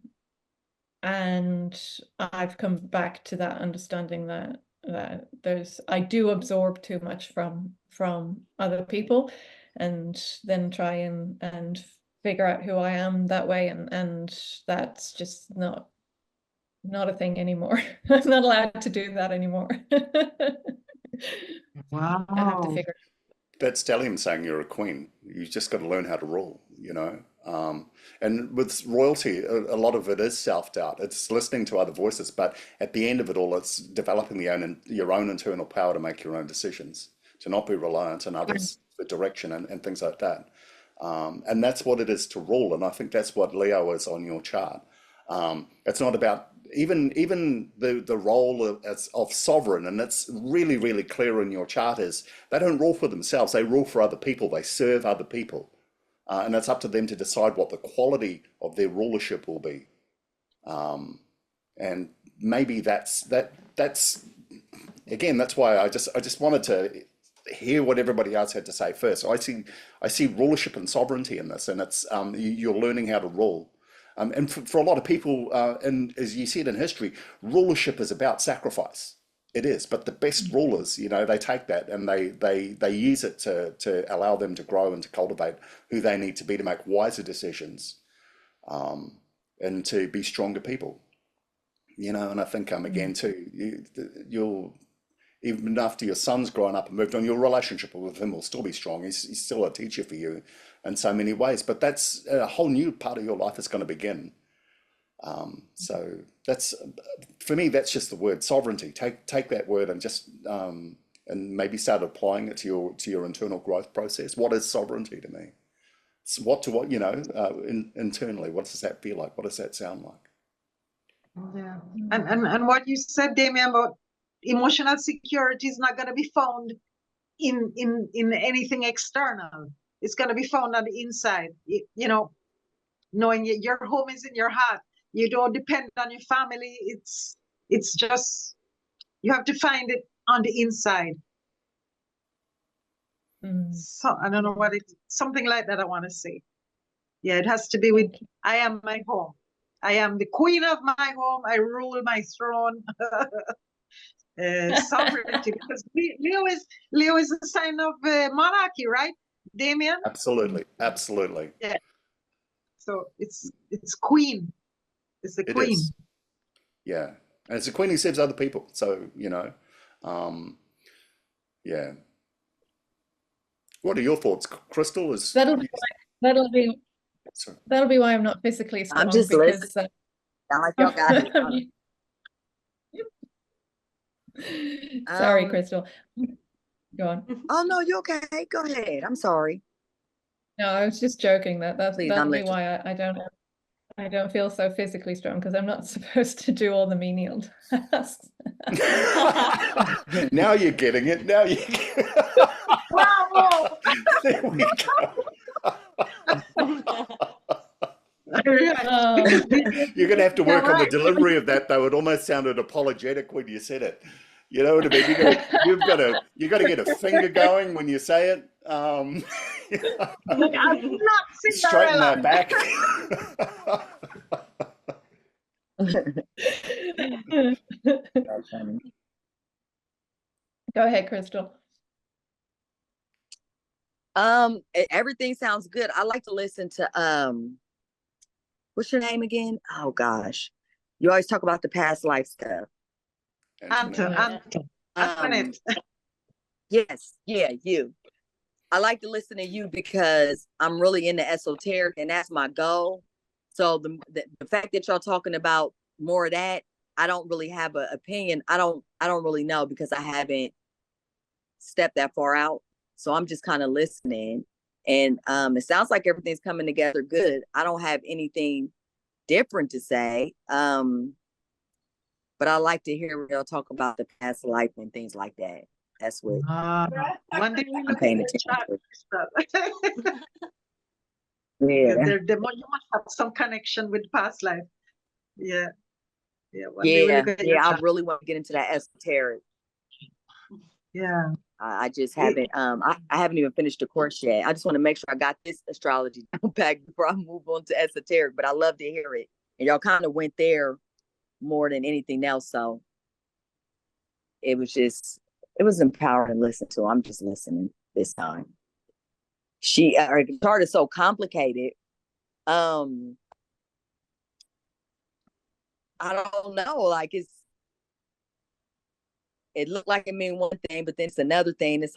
I've come back to that understanding that I do absorb too much from other people, and then try and figure out who I am that way, and that's just not a thing anymore. I'm not allowed to do that anymore. Wow. I have to figure. That's stellium saying you're a queen. You just got to learn how to rule, and with royalty, a lot of it is self-doubt. It's listening to other voices, but at the end of it all, it's developing your own internal power to make your own decisions, to not be reliant on others for direction and things like that. And that's what it is to rule. And I think that's what Leo is on your chart. It's not about even the role of sovereign, and it's really, really clear in your chart, is they don't rule for themselves. They rule for other people. They serve other people. And it's up to them to decide what the quality of their rulership will be. And maybe that's again, that's why I just wanted to hear what everybody else had to say first. So I see rulership and sovereignty in this, and it's you're learning how to rule. And for a lot of people, and as you see it in history, rulership is about sacrifice. It is, but the best rulers, you know, they take that and they use it to allow them to grow and to cultivate who they need to be to make wiser decisions, and to be stronger people. You know, and I think again too, you'll even after your son's grown up and moved on, your relationship with him will still be strong. He's still a teacher for you in so many ways. But that's a whole new part of your life is going to begin. So that's for me. That's just the word sovereignty. Take that word and just and maybe start applying it to your internal growth process. What is sovereignty to me? It's what you know internally. What does that feel like? What does that sound like? Yeah, and what you said, Damien, about emotional security is not going to be found in anything external. It's going to be found on the inside. You know, knowing your home is in your heart. You don't depend on your family. It's just you have to find it on the inside. So I don't know what it's something like that I want to say. Yeah, it has to be with I am my home. I am the queen of my home. I rule my throne. Sovereignty, because Leo is a sign of monarchy, right, Damien? Absolutely, absolutely. Yeah. So it's queen. It's the queen. It is. Yeah, and it's a queen who serves other people. So you know, yeah. What are your thoughts, Crystal? That'll be why I'm not physically strong. I'm just because listening. Sound like y'all got it. Sorry, Crystal. Go on. Oh no, you're okay. Go ahead. I'm sorry. No, I was just joking. That'll be listening. why I don't feel so physically strong, because I'm not supposed to do all the menial tasks. Now you're getting it. Now you. Bravo! There we You're going to have to work on the delivery of that, though. It almost sounded apologetic when you said it. You know what I mean? You got to get a finger going when you say it. I'm not Straighten that back. Go ahead, Crystal. Everything sounds good. I like to listen to what's your name again? Oh gosh, you always talk about the past life stuff. Antoinette. Yes, yeah, you. I like to listen to you because I'm really into esoteric, and that's my goal. So the fact that y'all talking about more of that, I don't really have an opinion. I don't really know, because I haven't stepped that far out. So I'm just kind of listening, and it sounds like everything's coming together good. I don't have anything different to say, but I like to hear y'all talk about the past life and things like that. That's what one day we I'm look paying at the attention chat. Yeah. You must have some connection with past life. Yeah. Yeah. I really want to get into that esoteric. Yeah. I just haven't I haven't even finished the course yet. I just want to make sure I got this astrology down back before I move on to esoteric, but I love to hear it. And y'all kind of went there more than anything else. So it was empowering to listen to. I'm just listening this time. Her chart is so complicated. I don't know. Like it looked like it mean one thing, but then it's another thing. I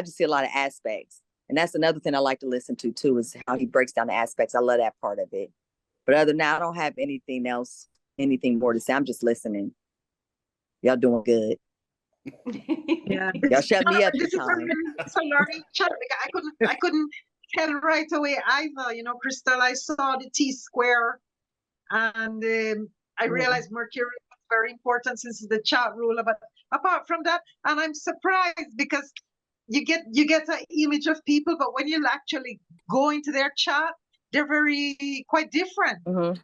just see a lot of aspects. And that's another thing I like to listen to too, is how he breaks down the aspects. I love that part of it. But other than that, I don't have anything more to say. I'm just listening. Y'all doing good. Yeah. Y'all shut me up. This is a learning chat. I couldn't tell right away either. You know, Crystal, I saw the T square, and I realized Mercury was very important since it's the chart ruler. But apart from that, and I'm surprised because you get an image of people, but when you actually go into their chart, they're quite different.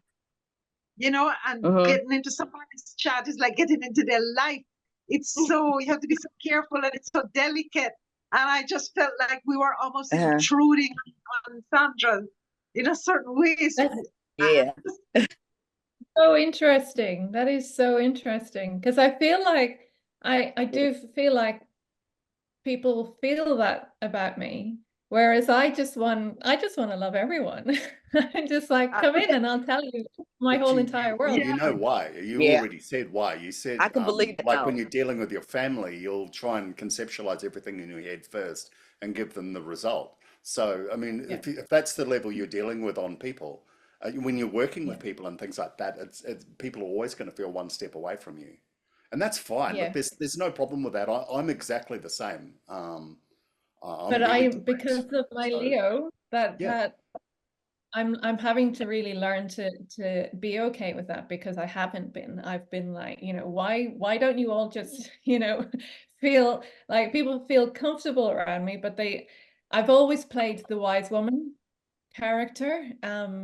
You know, and getting into somebody's chart is like getting into their life. it's so, you have to be so careful and it's so delicate. And I just felt like we were almost intruding on Sandra in a certain way. So, yeah. So interesting. That is so interesting, because I feel like I do feel like people feel that about me, whereas I just want to love everyone. I'm just like, come in and I'll tell you my But whole entire world. you know why. You already said why. You said, I can believe it like now. when you're dealing with your family, you'll try and conceptualize everything in your head first and give them the result. So, I mean, if that's the level you're dealing with on people, when you're working with people and things like that, people are always going to feel one step away from you, and that's fine. Look, there's no problem with that. I'm exactly the same. I'm But really because of my Leo, that I'm having to really learn to be okay with that, because I haven't been. I've been like, why don't you all just, feel like people feel comfortable around me, but I've always played the wise woman character,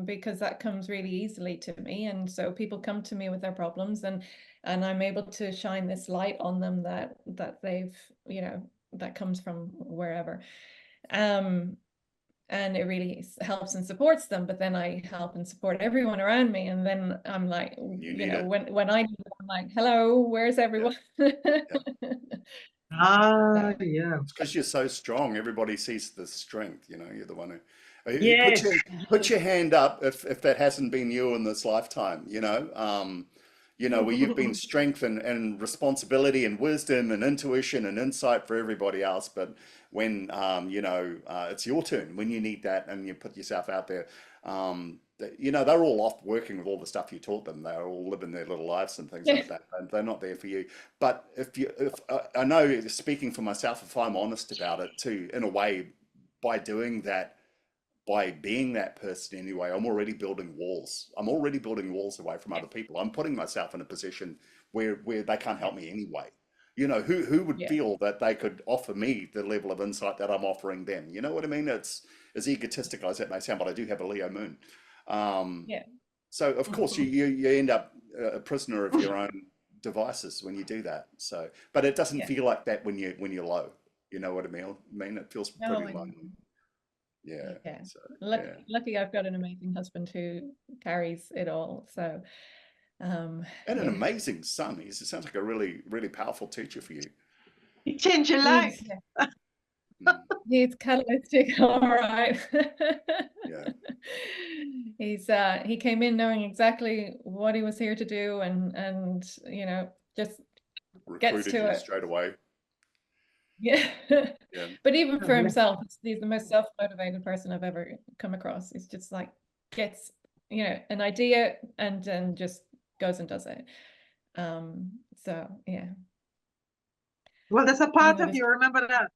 because that comes really easily to me, and so people come to me with their problems, and I'm able to shine this light on them that they've, that comes from wherever, and it really helps and supports them. But then I help and support everyone around me, and then I'm like, when I need it, I'm like, hello, where's everyone? yeah. It's because you're so strong. Everybody sees the strength. You're the one who. Yes. Put your hand up if that hasn't been you in this lifetime. Where you've been strength and responsibility and wisdom and intuition and insight for everybody else, but when it's your turn, when you need that and you put yourself out there, they're all off working with all the stuff you taught them. They're all living their little lives and things like that. And they're not there for you. But if I know, speaking for myself, if I'm honest about it too, in a way, by doing that, by being that person anyway, I'm already building walls. I'm already building walls away from other people. I'm putting myself in a position where they can't help me anyway. Who would feel that they could offer me the level of insight that I'm offering them? You know what I mean? It's as egotistical as that may sound, but I do have a Leo moon. So of course you end up a prisoner of your own devices when you do that. So, but it doesn't feel like that when you're low. You know what I mean? It feels pretty lonely. Yeah. So, lucky I've got an amazing husband who carries it all. So, and an amazing son. It sounds like a really, really powerful teacher for you. He changed your life. He's catalytic, all right. Yeah. He came in knowing exactly what he was here to do, and just gets to it straight away. Yeah. But even for himself, he's the most self-motivated person I've ever come across. He's just like gets, an idea and then just goes and does it. So yeah. Well, that's a part of you. Remember that.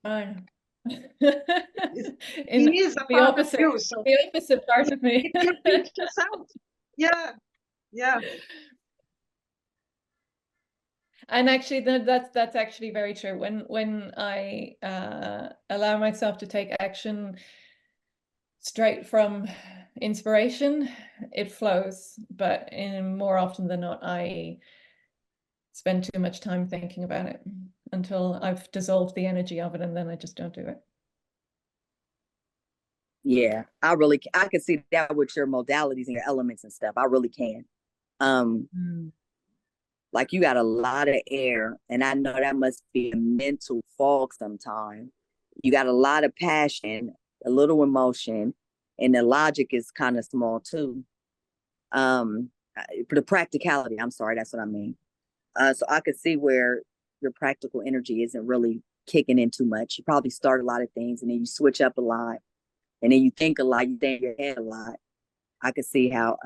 I know. He is a part of you. So the opposite part of me. You reach us out. Yeah. And actually, that's actually very true. When I allow myself to take action straight from inspiration, it flows. But more often than not, I spend too much time thinking about it until I've dissolved the energy of it, and then I just don't do it. Yeah, I can see that with your modalities and your elements and stuff. I really can. Like you got a lot of air, and I know that must be a mental fog sometimes. You got a lot of passion, a little emotion, and the logic is kind of small too. For the practicality, I'm sorry, that's what I mean. So I could see where your practical energy isn't really kicking in too much. You probably start a lot of things and then you switch up a lot, and then you think a lot, you think in your head a lot. I could see how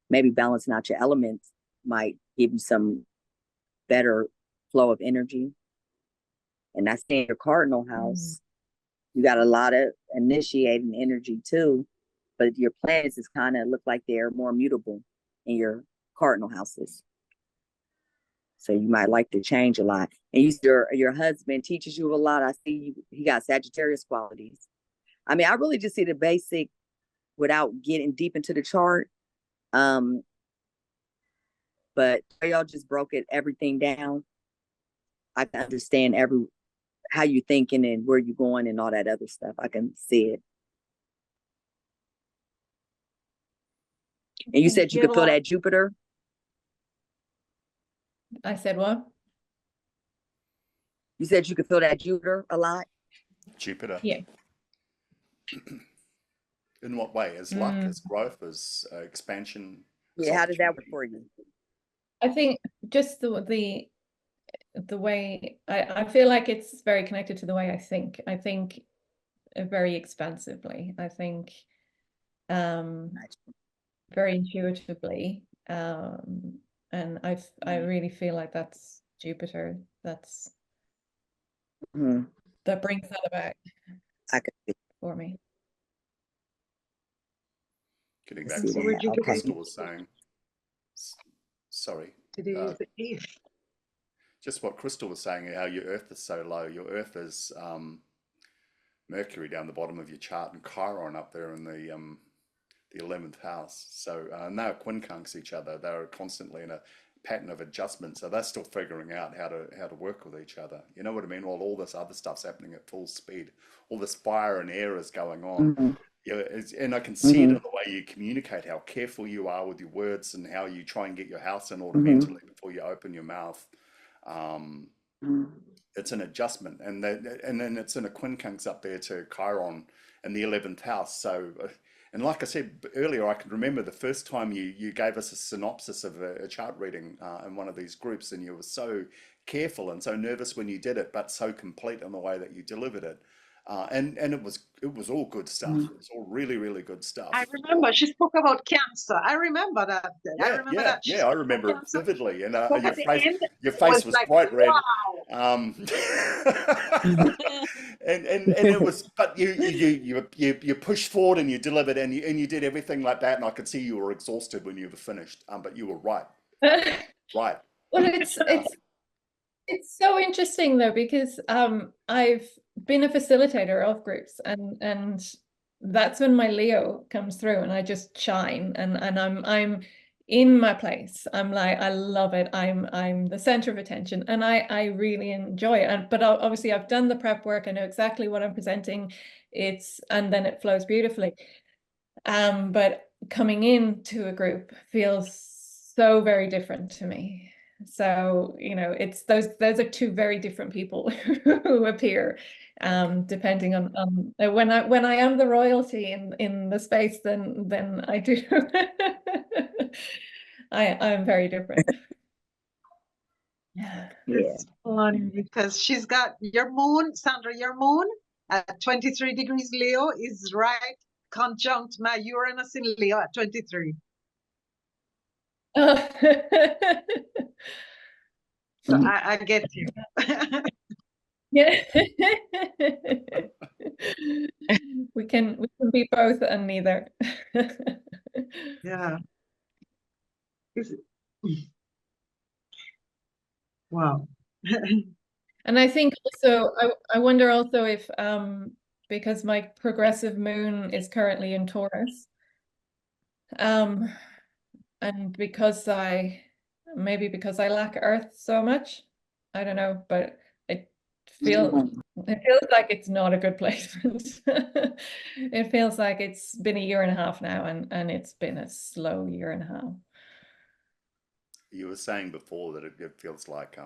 maybe balancing out your elements might give you some better flow of energy. And that's in your cardinal house. You got a lot of initiating energy too, but your planets is kind of look like they're more mutable in your cardinal houses. So you might like to change a lot. And your husband teaches you a lot. I see he got Sagittarius qualities. I mean, I really just see the basic without getting deep into the chart. But but y'all just broke everything down. I can understand how you thinking and where you going and all that other stuff. I can see it. And you said you could feel that Jupiter? I said what? You said you could feel that Jupiter a lot? Jupiter. Yeah. In what way? As luck, as growth, as expansion? Yeah, how did that work for you? I think just the way I feel like it's very connected to the way I think. I think very expansively. I think very intuitively. And I really feel like that's Jupiter. That's that brings that about for me. Getting back to what Crystal was saying. Sorry. Just what Crystal was saying, how your Earth is so low. Your Earth is Mercury down the bottom of your chart and Chiron up there in the 11th house. So they're quincunx each other. They're constantly in a pattern of adjustment. So they're still figuring out how to work with each other. You know what I mean? While all this other stuff's happening at full speed, all this fire and air is going on. Yeah, and I can see it in the way you communicate, how careful you are with your words and how you try and get your house in order mentally before you open your mouth. It's an adjustment, and then it's in a quincunx up there to Chiron in the 11th house. So, and like I said earlier, I can remember the first time you gave us a synopsis of a chart reading in one of these groups, and you were so careful and so nervous when you did it, but so complete in the way that you delivered it. And it was all good stuff. It was all really, really good stuff. I remember she spoke about cancer. I remember that. I remember it vividly. And your face was like, bright red. Wow. and it was, but you pushed forward and you delivered and you did everything like that. And I could see you were exhausted when you were finished. But you were right. Right. Well, it's so interesting though, because I've been a facilitator of groups, and that's when my Leo comes through and I just shine, and I'm in my place. I'm like, I love it. I'm the center of attention, and I really enjoy it. But obviously I've done the prep work. I know exactly what I'm presenting. And then it flows beautifully. But coming into a group feels so very different to me. So, it's those are two very different people who appear, depending on when I am the royalty in the space, then I do. I'm very different. Yeah. It's funny because she's got your moon, Sandra, your moon at 23 degrees Leo is right conjunct my Uranus in Leo at 23. So I get you. Yeah. we can be both and neither. Yeah. Wow. And I think also I wonder also if because my progressive moon is currently in Taurus, and because I lack Earth so much, I don't know, but it feels like it's not a good placement. It feels like it's been a year and a half now, and it's been a slow year and a half. You were saying before that it feels like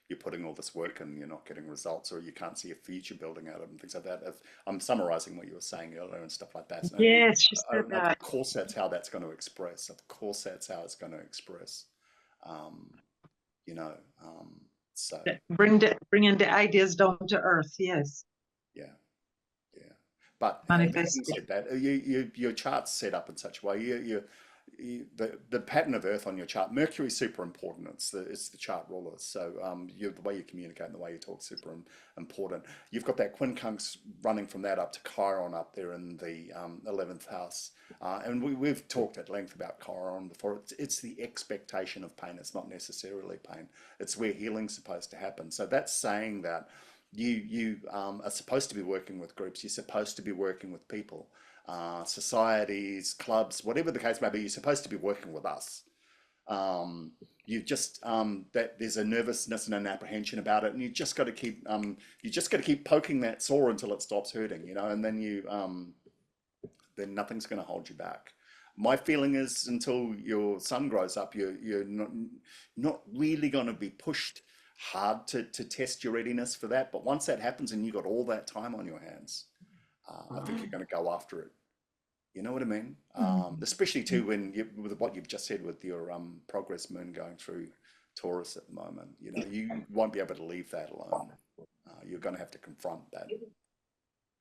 you're putting all this work and you're not getting results, or you can't see a future building out of it and things like that. I'm summarizing what you were saying earlier and stuff like that. So yes, she said that. Of course, that's how that's going to express. Of course, that's how it's going to express. So bringing the ideas down to earth. Yes. Yeah. But having said that, your chart's set up in such a way. The pattern of Earth on your chart, Mercury's super important. It's the chart ruler. So the way you communicate and the way you talk is super important. You've got that quincunx running from that up to Chiron up there in the 11th house. And we've talked at length about Chiron before. It's the expectation of pain. It's not necessarily pain. It's where healing's supposed to happen. So that's saying that you are supposed to be working with groups. You're supposed to be working with people. Societies, clubs, whatever the case may be, you're supposed to be working with us. You just that there's a nervousness and an apprehension about it, and you just got to keep poking that sore until it stops hurting, you know, and then then nothing's going to hold you back. My feeling is until your son grows up, you're not really going to be pushed hard to test your readiness for that. But once that happens and you've got all that time on your hands, I think you're going to go after it. You know what I mean? Especially too with what you've just said with your progress moon going through Taurus at the moment. You know, you won't be able to leave that alone. You're going to have to confront that.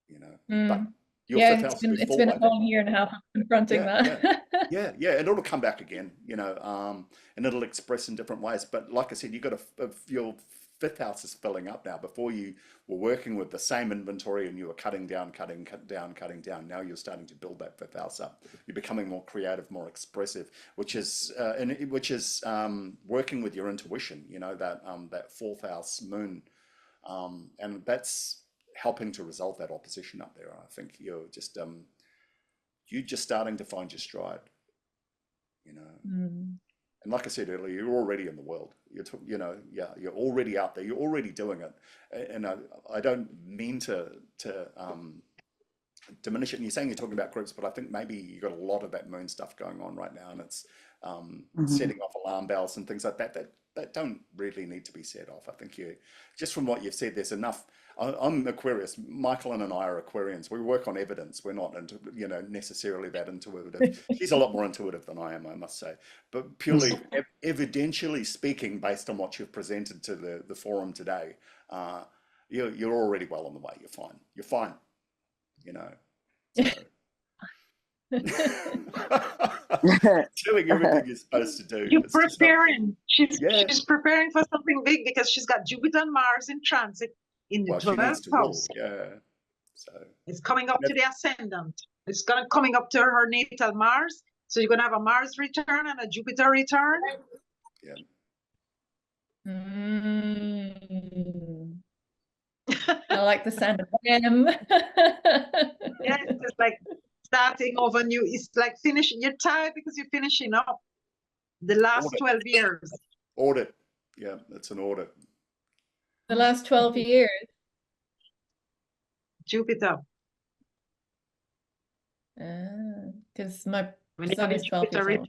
You know, but your fifth house will be full been by a then. whole year and a half of confronting that. Yeah, and it'll come back again, you know, and it'll express in different ways. But like I said, you got your fifth house is filling up now. Before you were working with the same inventory and you were cutting down. Now you're starting to build that fifth house up. You're becoming more creative, more expressive, which is working with your intuition. You know, that fourth house moon, and that's helping to resolve that opposition up there. I think you're just starting to find your stride, you know. And like I said earlier, you're already in the world. You're already out there. You're already doing it. And I don't mean to diminish it. And you're saying you're talking about groups, but I think maybe you got a lot of that moon stuff going on right now, and it's setting off alarm bells and things like that that don't really need to be set off. I think just from what you've said, there's enough. I'm Aquarius. Michael and I are Aquarians. We work on evidence. We're not necessarily that intuitive. She's a lot more intuitive than I am, I must say. But purely evidentially speaking, based on what you've presented to the forum today, you're already well on the way. You're fine. You're fine. You know. Doing everything you're supposed to do. You're preparing. She's preparing for something big because she's got Jupiter and Mars in transit in the 12th house. So it's coming up to the ascendant. It's coming up to her natal Mars. So you're gonna have a Mars return and a Jupiter return. I like the sound of them. It's like starting over new. It's like finishing. You're tired because you're finishing up the last 12 years. Audit. Yeah, it's an audit. The last 12 years. Jupiter. Because my son is 12 years old.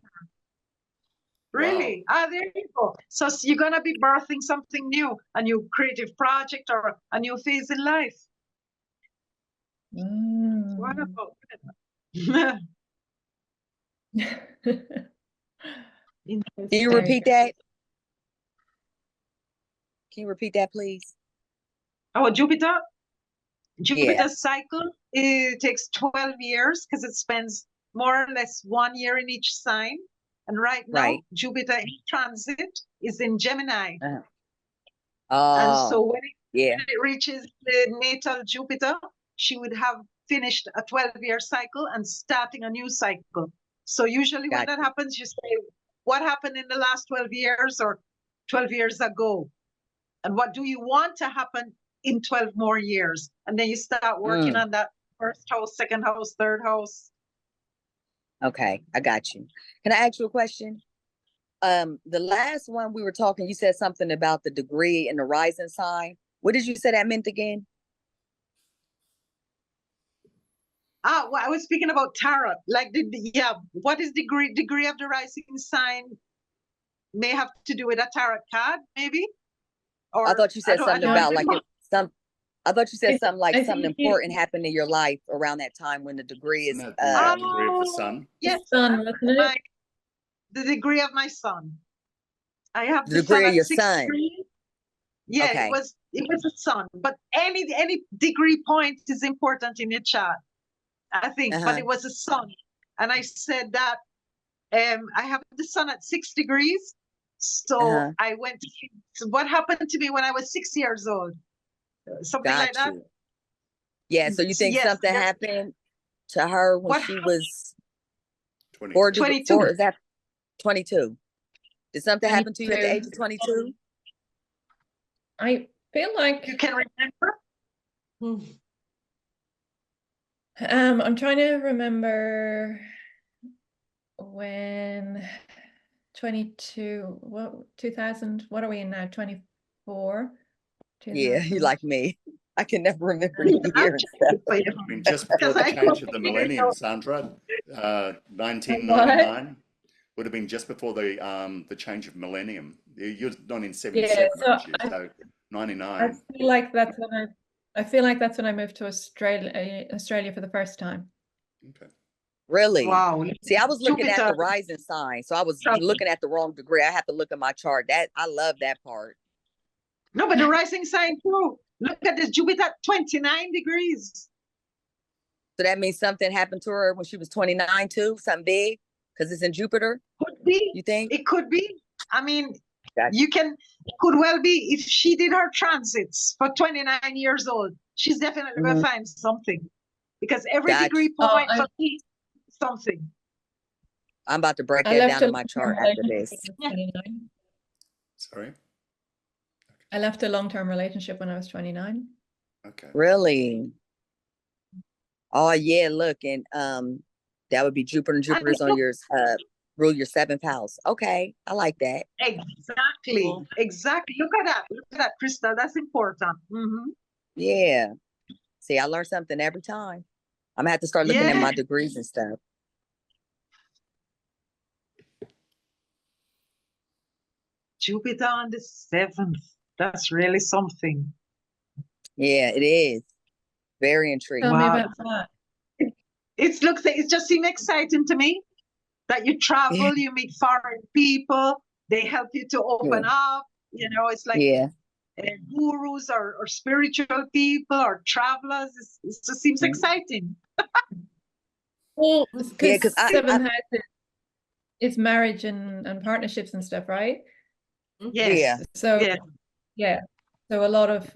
Really? Wow. There you go. So you're going to be birthing something new, a new creative project or a new phase in life. Wonderful. Can you repeat that? Can you repeat that, please? Oh, Jupiter's cycle, it takes 12 years because it spends more or less 1 year in each sign. And right now, Jupiter in transit is in Gemini. And so when it reaches the natal Jupiter, she would have finished a 12-year cycle and starting a new cycle. So usually when that happens, you say, what happened in the last 12 years or 12 years ago? And what do you want to happen in 12 more years? And then you start working on that first house, second house, third house. Okay, I got you. Can I ask you a question? The last one we were talking, you said something about the degree and the rising sign. What did you say that meant again? Well, I was speaking about tarot. Like, what is degree of the rising sign? May have to do with a tarot card, maybe. Or I thought you said something about like I thought you said something like something important happened in your life around that time when the degree is degree of the sun. Yes, the degree of my son. I have the degree of your son. Yeah, okay. It was a son, but any degree point is important in your chart, I think. But it was a son, and I said that I have the sun at 6 degrees. So I went. So what happened to me when I was 6 years old? Something like that. Yeah. So you think something happened to her when she was 22? Or is that 22? Did something happen to you at the age of 22? I feel like you can remember. I'm trying to remember when 22, what, 2000, what are we in now? 24? Yeah, you 2000. like me. I can never remember the year and stuff. I mean, just before the change of the millennium, Sandra, 1999 would have been just before the change of millennium. You're 1977, Yeah, so aren't you? So 99. I feel like that's when I feel like that's when I moved to Australia for the first time. Okay. Really? Wow. See, I was looking at the Jupiter. rising sign, so I was Trouble. looking at the wrong degree. I have to look at my chart. That I love that part. No, but the rising sign too. Look at this Jupiter, 29 degrees. So that means something happened to her when she was 29 too, something big, because it's in Jupiter. Could be. You think? It could be. I mean, Gotcha. it could well be if she did her transits for 29 years old, she's definitely going to find something. Because every Gotcha. degree point for me, something. I'm about to break I that left down a in my chart after this. Sorry. I left a long-term relationship when I was 29. Okay. Really? Oh yeah, look, and that would be Jupiter, and Jupiter's on your rule your 7th house. Okay, I like that. Exactly. Cool. Exactly. Look at that. Look at that, Krista. That's important. Yeah. See, I learn something every time. I'm gonna have to start looking at my degrees and stuff. Jupiter on the 7th. That's really something. Yeah, it is. Very intriguing. Tell me Wow. about that. It just seems exciting to me that you travel, you meet foreign people, they help you to open up. You know, it's like gurus or spiritual people or travelers. It just seems exciting. Well, because I 7th house is marriage and partnerships and stuff, right? Yes. Yeah. So yeah. So a lot of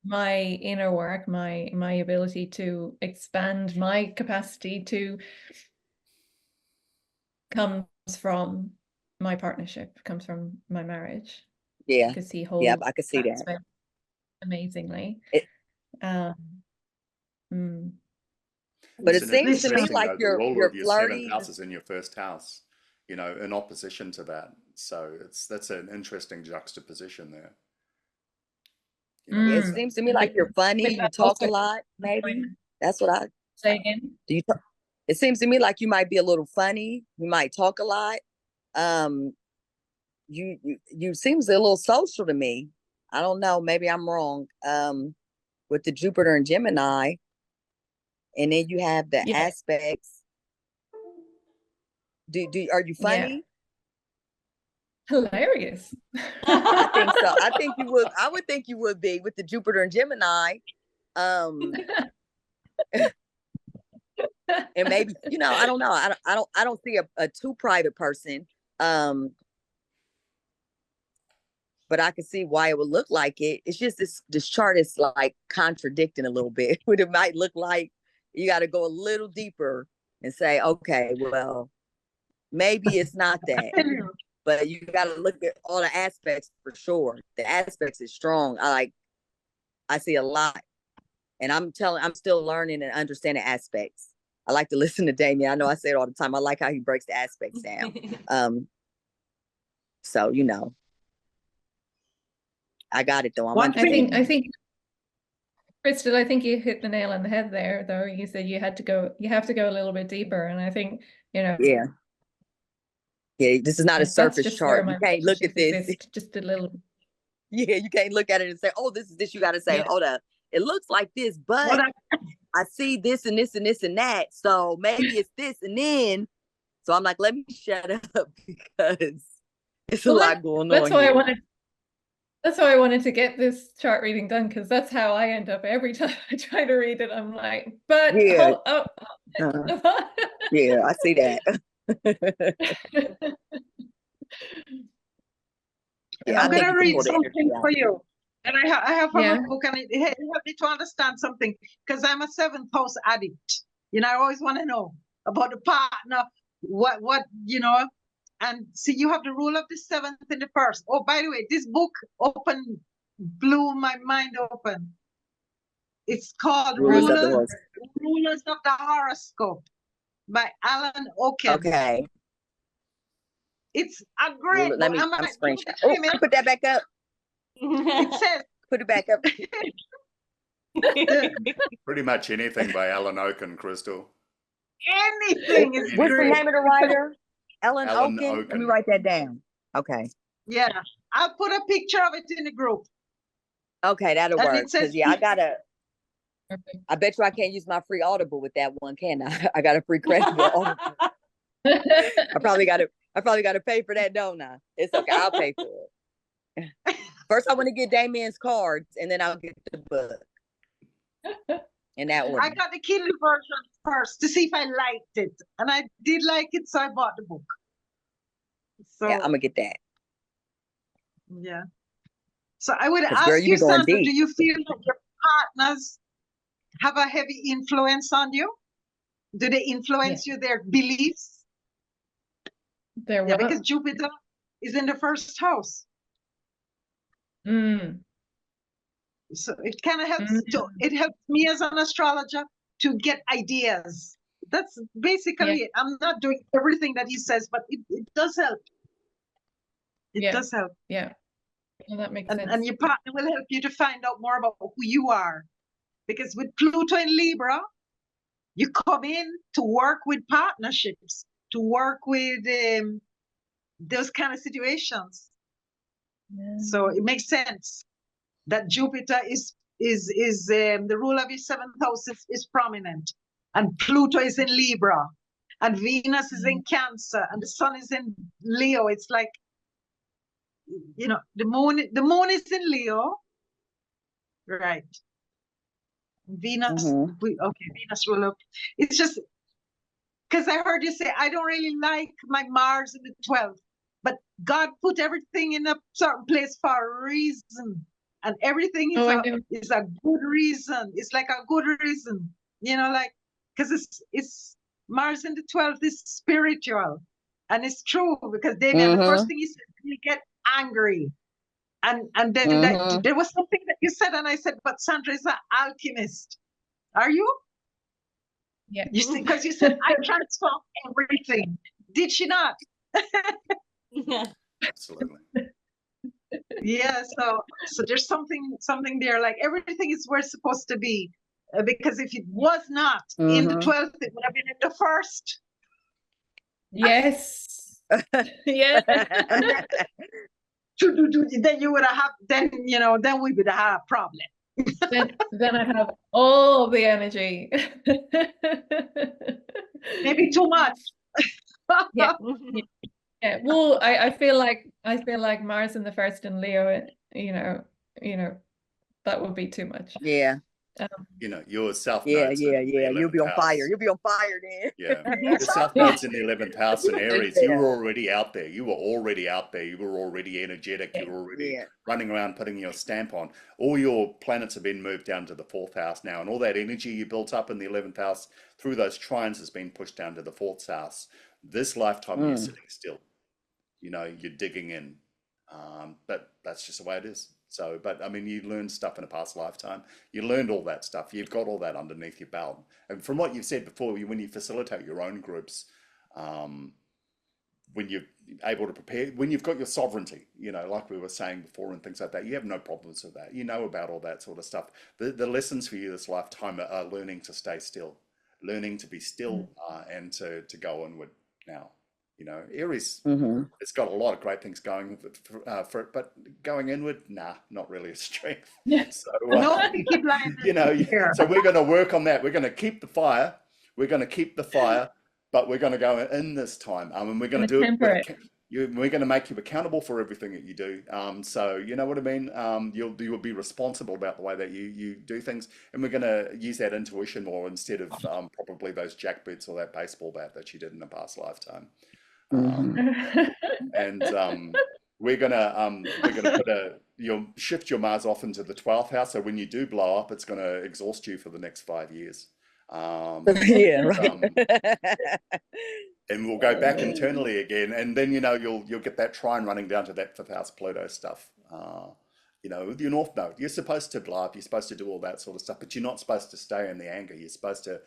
my inner work, my ability to expand my capacity to comes from my partnership, comes from my marriage. Yeah. Because he holds Yeah, I could see that space amazingly. But it It's seems to me interesting, like though, the role you're of your flirty. 7th house is in your 1st house, you know, in opposition to that. So that's an interesting juxtaposition there. You know, It seems to me like you're funny. You talk a lot, maybe. That's what I say again. Do you talk? It seems to me like you might be a little funny. You might talk a lot. You seems a little social to me. I don't know. Maybe I'm wrong. With the Jupiter and Gemini, and then you have the aspects. Are you funny? Hilarious. I think so. I think you would. I would think you would be with the Jupiter and Gemini. And maybe, you know, I don't know. I don't see a too private person. But I can see why it would look like it. It's just this chart is like contradicting a little bit. It might look like you got to go a little deeper and say, okay, well, maybe it's not that. But you got to look at all the aspects for sure. The aspects is strong. I see a lot. And I'm still learning and understanding aspects. I like to listen to Damien. I know I say it all the time. I like how he breaks the aspects down. So, you know, I got it though. I think, Crystal, I think you hit the nail on the head there, though. You said you have to go a little bit deeper. And I think, you know. Yeah, this is not a surface chart. You can't look at this. Just a little. Yeah, you can't look at it and say, oh, this is this. You got to say, hold up. It looks like this, but I see this and this and this and that. So maybe it's this and then. So I'm like, let me shut up because it's a lot going on. That's why I wanted to get this chart reading done, because that's how I end up every time I try to read it. I'm like, but yeah, yeah, I see that. I'm gonna read something for you, and I have from a book, and it helped me to understand something, because I'm a 7th house addict. You know, I always want to know about the partner, what you know. And see, you have the rule of the 7th and the 1st. Oh, by the way, this book blew my mind open. It's called Rulers of the Horoscope by Alan Oken. Okay. It's a great Let book. me, I'm I'm gonna screenshot. Oh, it put that back up. says Put it back up. Pretty much anything by Alan Oaken, Crystal. anything is What's the great. name of the writer? Ellen Alan Oaken. Let me Oaken. write that down. Okay. Yeah, I'll put a picture of it in the group. Okay, that'll And work. it says Because yeah, I bet you I can't use my free Audible with that one, can I? I got a free credit for Audible. I probably gotta pay for that, don't I? It's okay, I'll pay for it. First I want to get Damien's cards and then I'll get the book. In that order. I got the Kindle version first to see if I liked it. And I did like it, so I bought the book. So Yeah, I'm gonna get that. yeah. So I would 'Cause, girl, ask you you, be going Sandra, deep. do you feel that your partners have a heavy influence on you? Do they influence you, their beliefs? There Yeah, was. because Jupiter is in the first house. Mm. So it kind of helps it helps me as an astrologer to get ideas. That's basically it. I'm not doing everything that he says, but it does help. It does help. Yeah. Well, that makes sense. And your partner will help you to find out more about who you are. Because with Pluto in Libra, you come in to work with partnerships, to work with those kind of situations. So it makes sense that Jupiter is the rule of your seventh house is prominent, and Pluto is in Libra, and Venus is in Cancer, and the Sun is in Leo. It's like, you know, the moon is in Leo, right? Venus, Venus rule of. It's just because I heard you say I don't really like my Mars in the 12th, but God put everything in a certain place for a reason. And everything is a good reason. It's like a good reason, you know, like, because it's Mars in the 12th is spiritual. And it's true because Damien, the first thing he said, you get angry. And then there was something that you said, and I said, but Sandra is an alchemist. Are you? Yeah. You see, because you said, I transform everything. Did she not? Absolutely. Yeah, so there's something there, like everything is where it's supposed to be, because if it was not in the 12th, it would have been in the first. Yes. Yeah. Then you would have, then we would have a problem. then I have all the energy. Maybe too much. Yeah. Yeah. Well, I feel like Mars in the first in Leo, you know, that would be too much. Yeah. Your South Yeah, Node's yeah, in the yeah. You'll be on 11th fire. house. You'll be on fire then. Yeah, your South Node's in the 11th house in Aries. You were already out there. You were already out there. You were already energetic. You were already running around putting your stamp on. All your planets have been moved down to the 4th house now, and all that energy you built up in the 11th house through those trines has been pushed down to the 4th house. This lifetime you're sitting still. You're digging in. But that's just the way it is. So, but I mean, you learned stuff in a past lifetime. You learned all that stuff. You've got all that underneath your belt. And from what you've said before, when you facilitate your own groups, when you're able to prepare, when you've got your sovereignty, like we were saying before and things like that, you have no problems with that. You know about all that sort of stuff. The lessons for you this lifetime are learning to stay still, learning to be still, and to go inward now. Aries, it's got a lot of great things going for it, but going inward, nah, not really a strength. So, keep lying. So we're going to work on that. We're going to keep the fire. We're going to keep the fire, but we're going to go in this time. And we're going to do it. We're going to make you accountable for everything that you do. So you know what I mean? You'll be responsible about the way that you do things, and we're going to use that intuition more instead of probably those jackboots or that baseball bat that you did in a past lifetime. And we're gonna you'll shift your Mars off into the 12th house. So when you do blow up, it's gonna exhaust you for the next 5 years. Yeah, right. And we'll go back internally again, and then you'll get that trine running down to that 5th house Pluto stuff. You know, with your North Node, you're supposed to bluff, you're supposed to do all that sort of stuff, but you're not supposed to stay in the anger. You're supposed to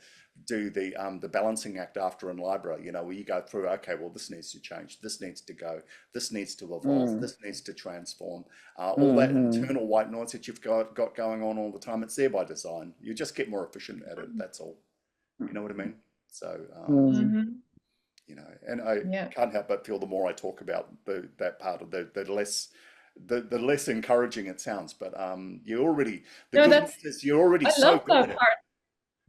do the balancing act after in Libra, you know, where you go through, okay, well, this needs to change, this needs to go, this needs to evolve, this needs to transform. All that internal white noise that you've got going on all the time, it's there by design. You just get more efficient at it, that's all. You know what I mean? So, you know, and I can't help but feel the more I talk about that part of the less encouraging it sounds, but you're already you're already so good at it.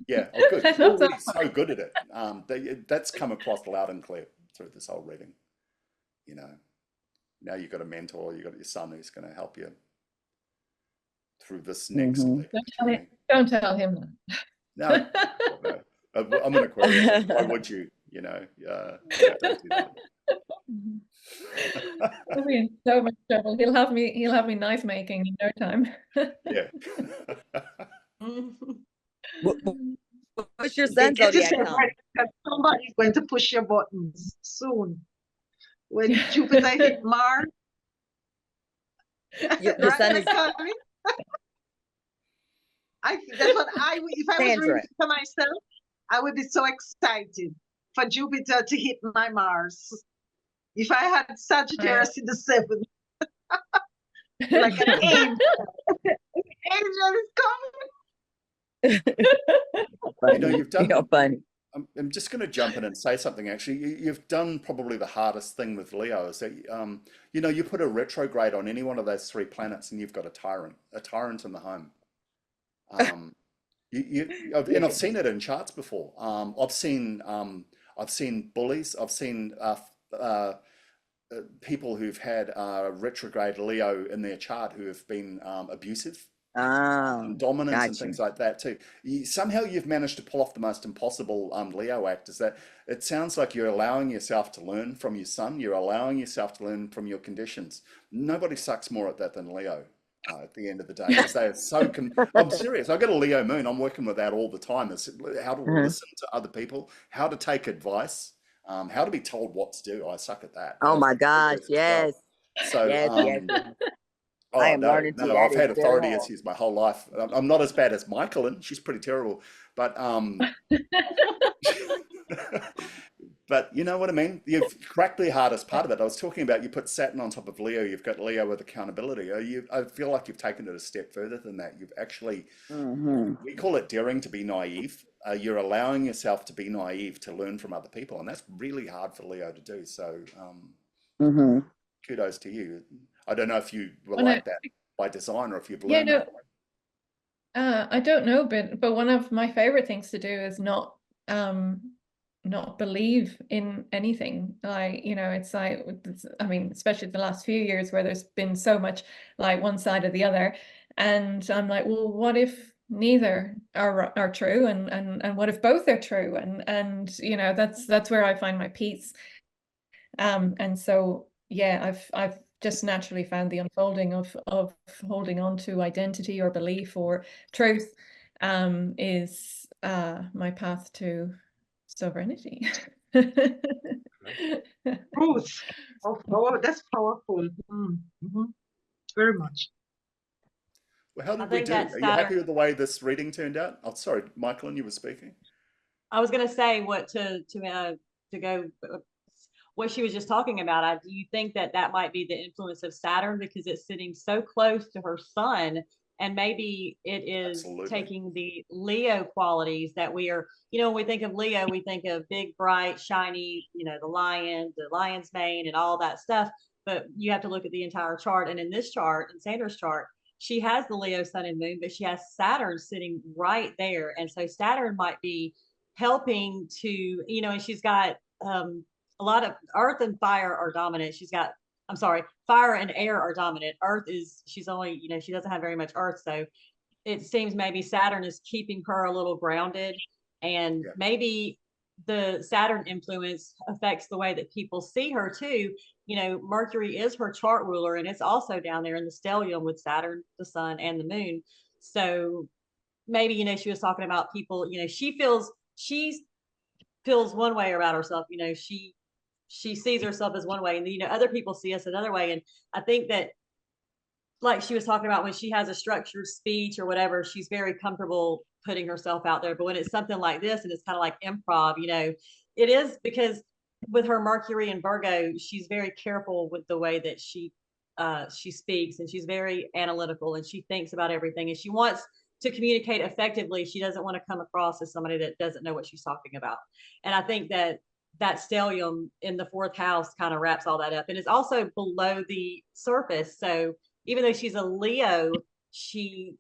Yeah, oh good. You're already so good at it. That's come across loud and clear through this whole reading. You know, now you've got a mentor, you've got your son who's going to help you through this next. Don't tell him that. No, no. I'm an Aquarius. Why would you? You know, don't do that. He'll be in so much trouble. He'll have me knife making in no time. Yeah. What's your son's zodiac sign? Somebody's going to push your buttons soon. When Jupiter hit Mars. Your son is. That's what if I was reading for myself, I would be so excited for Jupiter to hit my Mars. If I had Sagittarius in the 7th, like an angel. Angel is coming. You know, you've done. You're funny. I'm just going to jump in and say something. Actually, you've done probably the hardest thing with Leo is that you know, you put a retrograde on any one of those 3 planets, and you've got a tyrant in the home. And I've seen it in charts before. I've seen bullies. I've seen people who've had retrograde Leo in their chart who have been abusive, dominance, and things like that too. Somehow you've managed to pull off the most impossible Leo act. Is that it sounds like you're allowing yourself to learn from your son. You're allowing yourself to learn from your conditions. Nobody sucks more at that than Leo. At the end of the day, because they are so. I'm serious. I got a Leo moon. I'm working with that all the time. It's how to listen to other people, how to take advice, how to be told what to do. I suck at that. Oh my gosh, yes. Well. So yes. Oh, I am learning to. I've had authority issues my whole life. I'm not as bad as Michael, and she's pretty terrible, but but you know what I mean? You've cracked the hardest part of it. I was talking about you put Saturn on top of Leo. You've got Leo with accountability. I feel like you've taken it a step further than that. You've actually, we call it daring to be naive. You're allowing yourself to be naive to learn from other people. And that's really hard for Leo to do. So kudos to you. I don't know if you were like that by design or if you've learned that. I don't know, but one of my favorite things to do is not believe in anything. Like, you know, it's like, I mean, especially the last few years where there's been so much like one side or the other, and I'm like, well, what if neither are true, and what if both are true, and you know, that's where I find my peace. And so yeah, I've just naturally found the unfolding of holding on to identity or belief or truth is my path to sovereignty. Truth. Oh, that's powerful. Very much. Well, how did we do? Are you happy with the way this reading turned out? Oh, sorry, Michael, and you were speaking. I was going to say to go what she was just talking about. Do you think that might be the influence of Saturn because it's sitting so close to her sun? And maybe it is taking the Leo qualities that we are, you know, when we think of Leo, we think of big, bright, shiny, you know, the lion's mane and all that stuff. But you have to look at the entire chart. And in this chart, in Sandra's chart, she has the Leo sun and moon, but she has Saturn sitting right there. And so Saturn might be helping to, you know, and she's got a lot of earth and fire are dominant. Fire and air are dominant. Earth is, she's only, you know, she doesn't have very much earth. So it seems maybe Saturn is keeping her a little grounded, and maybe the Saturn influence affects the way that people see her too. You know, Mercury is her chart ruler, and it's also down there in the stellium with Saturn, the sun, and the moon. So maybe, you know, she was talking about people, you know, she feels one way about herself. You know, she sees herself as one way, and, you know, other people see us another way. And I think that like she was talking about, when she has a structured speech or whatever, she's very comfortable putting herself out there. But when it's something like this and it's kind of like improv, it is, because with her Mercury and Virgo, she's very careful with the way that she speaks, and she's very analytical, and she thinks about everything, and she wants to communicate effectively. She doesn't want to come across as somebody that doesn't know what she's talking about. And I think that stellium in the fourth house kind of wraps all that up, and it's also below the surface. So even though she's a Leo, she's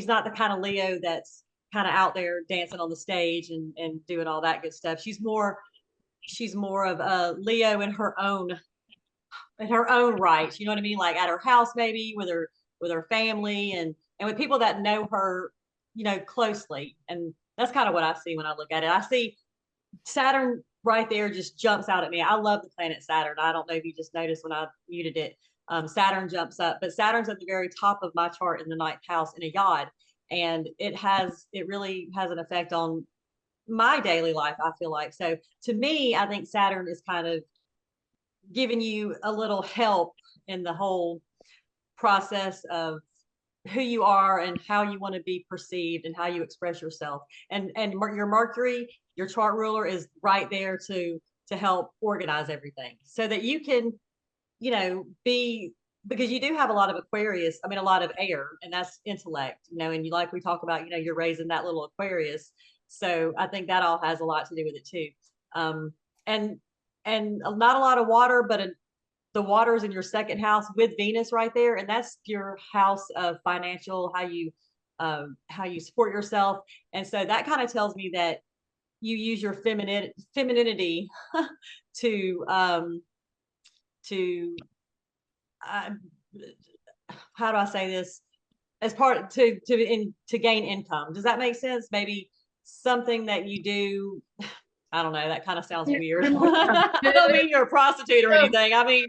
not the kind of Leo that's kind of out there dancing on the stage and doing all that good stuff. She's more of a Leo in her own right. You know what I mean? Like at her house, maybe with her family, and with people that know her, closely. And that's kind of what I see when I look at it. I see Saturn right there just jumps out at me. I love the planet Saturn. I don't know if you just noticed when I muted it. Saturn jumps up, but Saturn's at the very top of my chart in the ninth house in a yod. And it really has an effect on my daily life, I feel like. So to me, I think Saturn is kind of giving you a little help in the whole process of who you are and how you want to be perceived and how you express yourself. And your Mercury, your chart ruler, is right there to help organize everything so that you can, be, because you do have a lot of Aquarius, a lot of air, and that's intellect, and like we talk about, you're raising that little Aquarius. So I think that all has a lot to do with it too. And not a lot of water, but the water's in your second house with Venus right there. And that's your house of financial, how you support yourself. And so that kind of tells me that you use your femininity to how do I say this, as part to gain income. Does that make sense? Maybe something that you do. I don't know. That kind of sounds weird. I don't mean you're a prostitute or anything. I mean,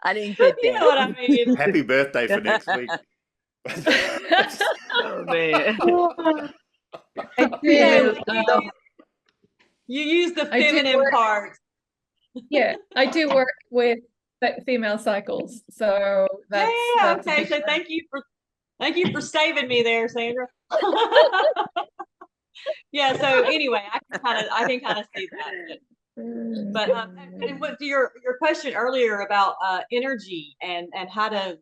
I didn't get that. You know what I mean? Happy birthday for next week. Oh man. I do. You use the feminine part. Yeah, I do work with female cycles, so that's okay. So thank you for saving me there, Sandra. Yeah. So anyway, I can kind of see that. But and what your question earlier about energy and how to,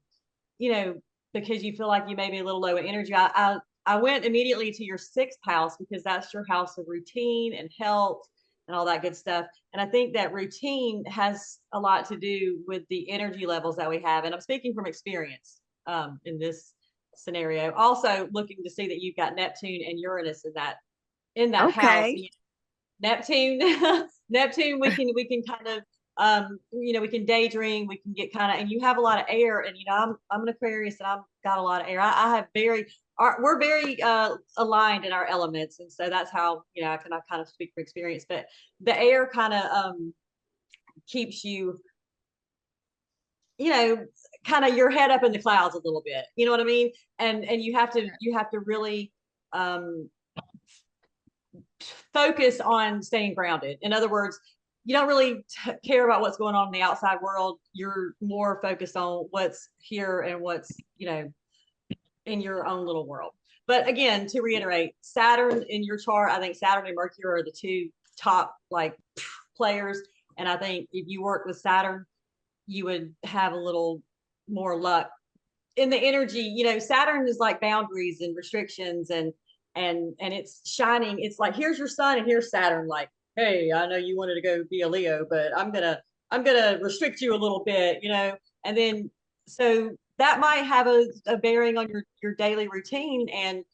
because you feel like you may be a little low in energy, I went immediately to your sixth house, because that's your house of routine and health and all that good stuff. And I think that routine has a lot to do with the energy levels that we have. And I'm speaking from experience in this scenario. Also looking to see that you've got Neptune and Uranus in that house. Neptune, we can kind of, we can daydream, we can get kind of, and you have a lot of air, and, I'm an Aquarius, and I've got a lot of air. I have we're very aligned in our elements. And so that's how, I kind of speak from experience, but the air kind of keeps you, kind of your head up in the clouds a little bit, you know what I mean? And you have to really focus on staying grounded. In other words, you don't really care about what's going on in the outside world. You're more focused on what's here and what's, in your own little world. But again, to reiterate, Saturn in your chart, I think Saturn and Mercury are the two top players. And I think if you work with Saturn, you would have a little more luck in the energy. Saturn is like boundaries and restrictions, and it's shining. It's like, here's your sun and here's Saturn. Like, hey, I know you wanted to go be a Leo, but I'm gonna restrict you a little bit, and then so that might have a bearing on your daily routine, and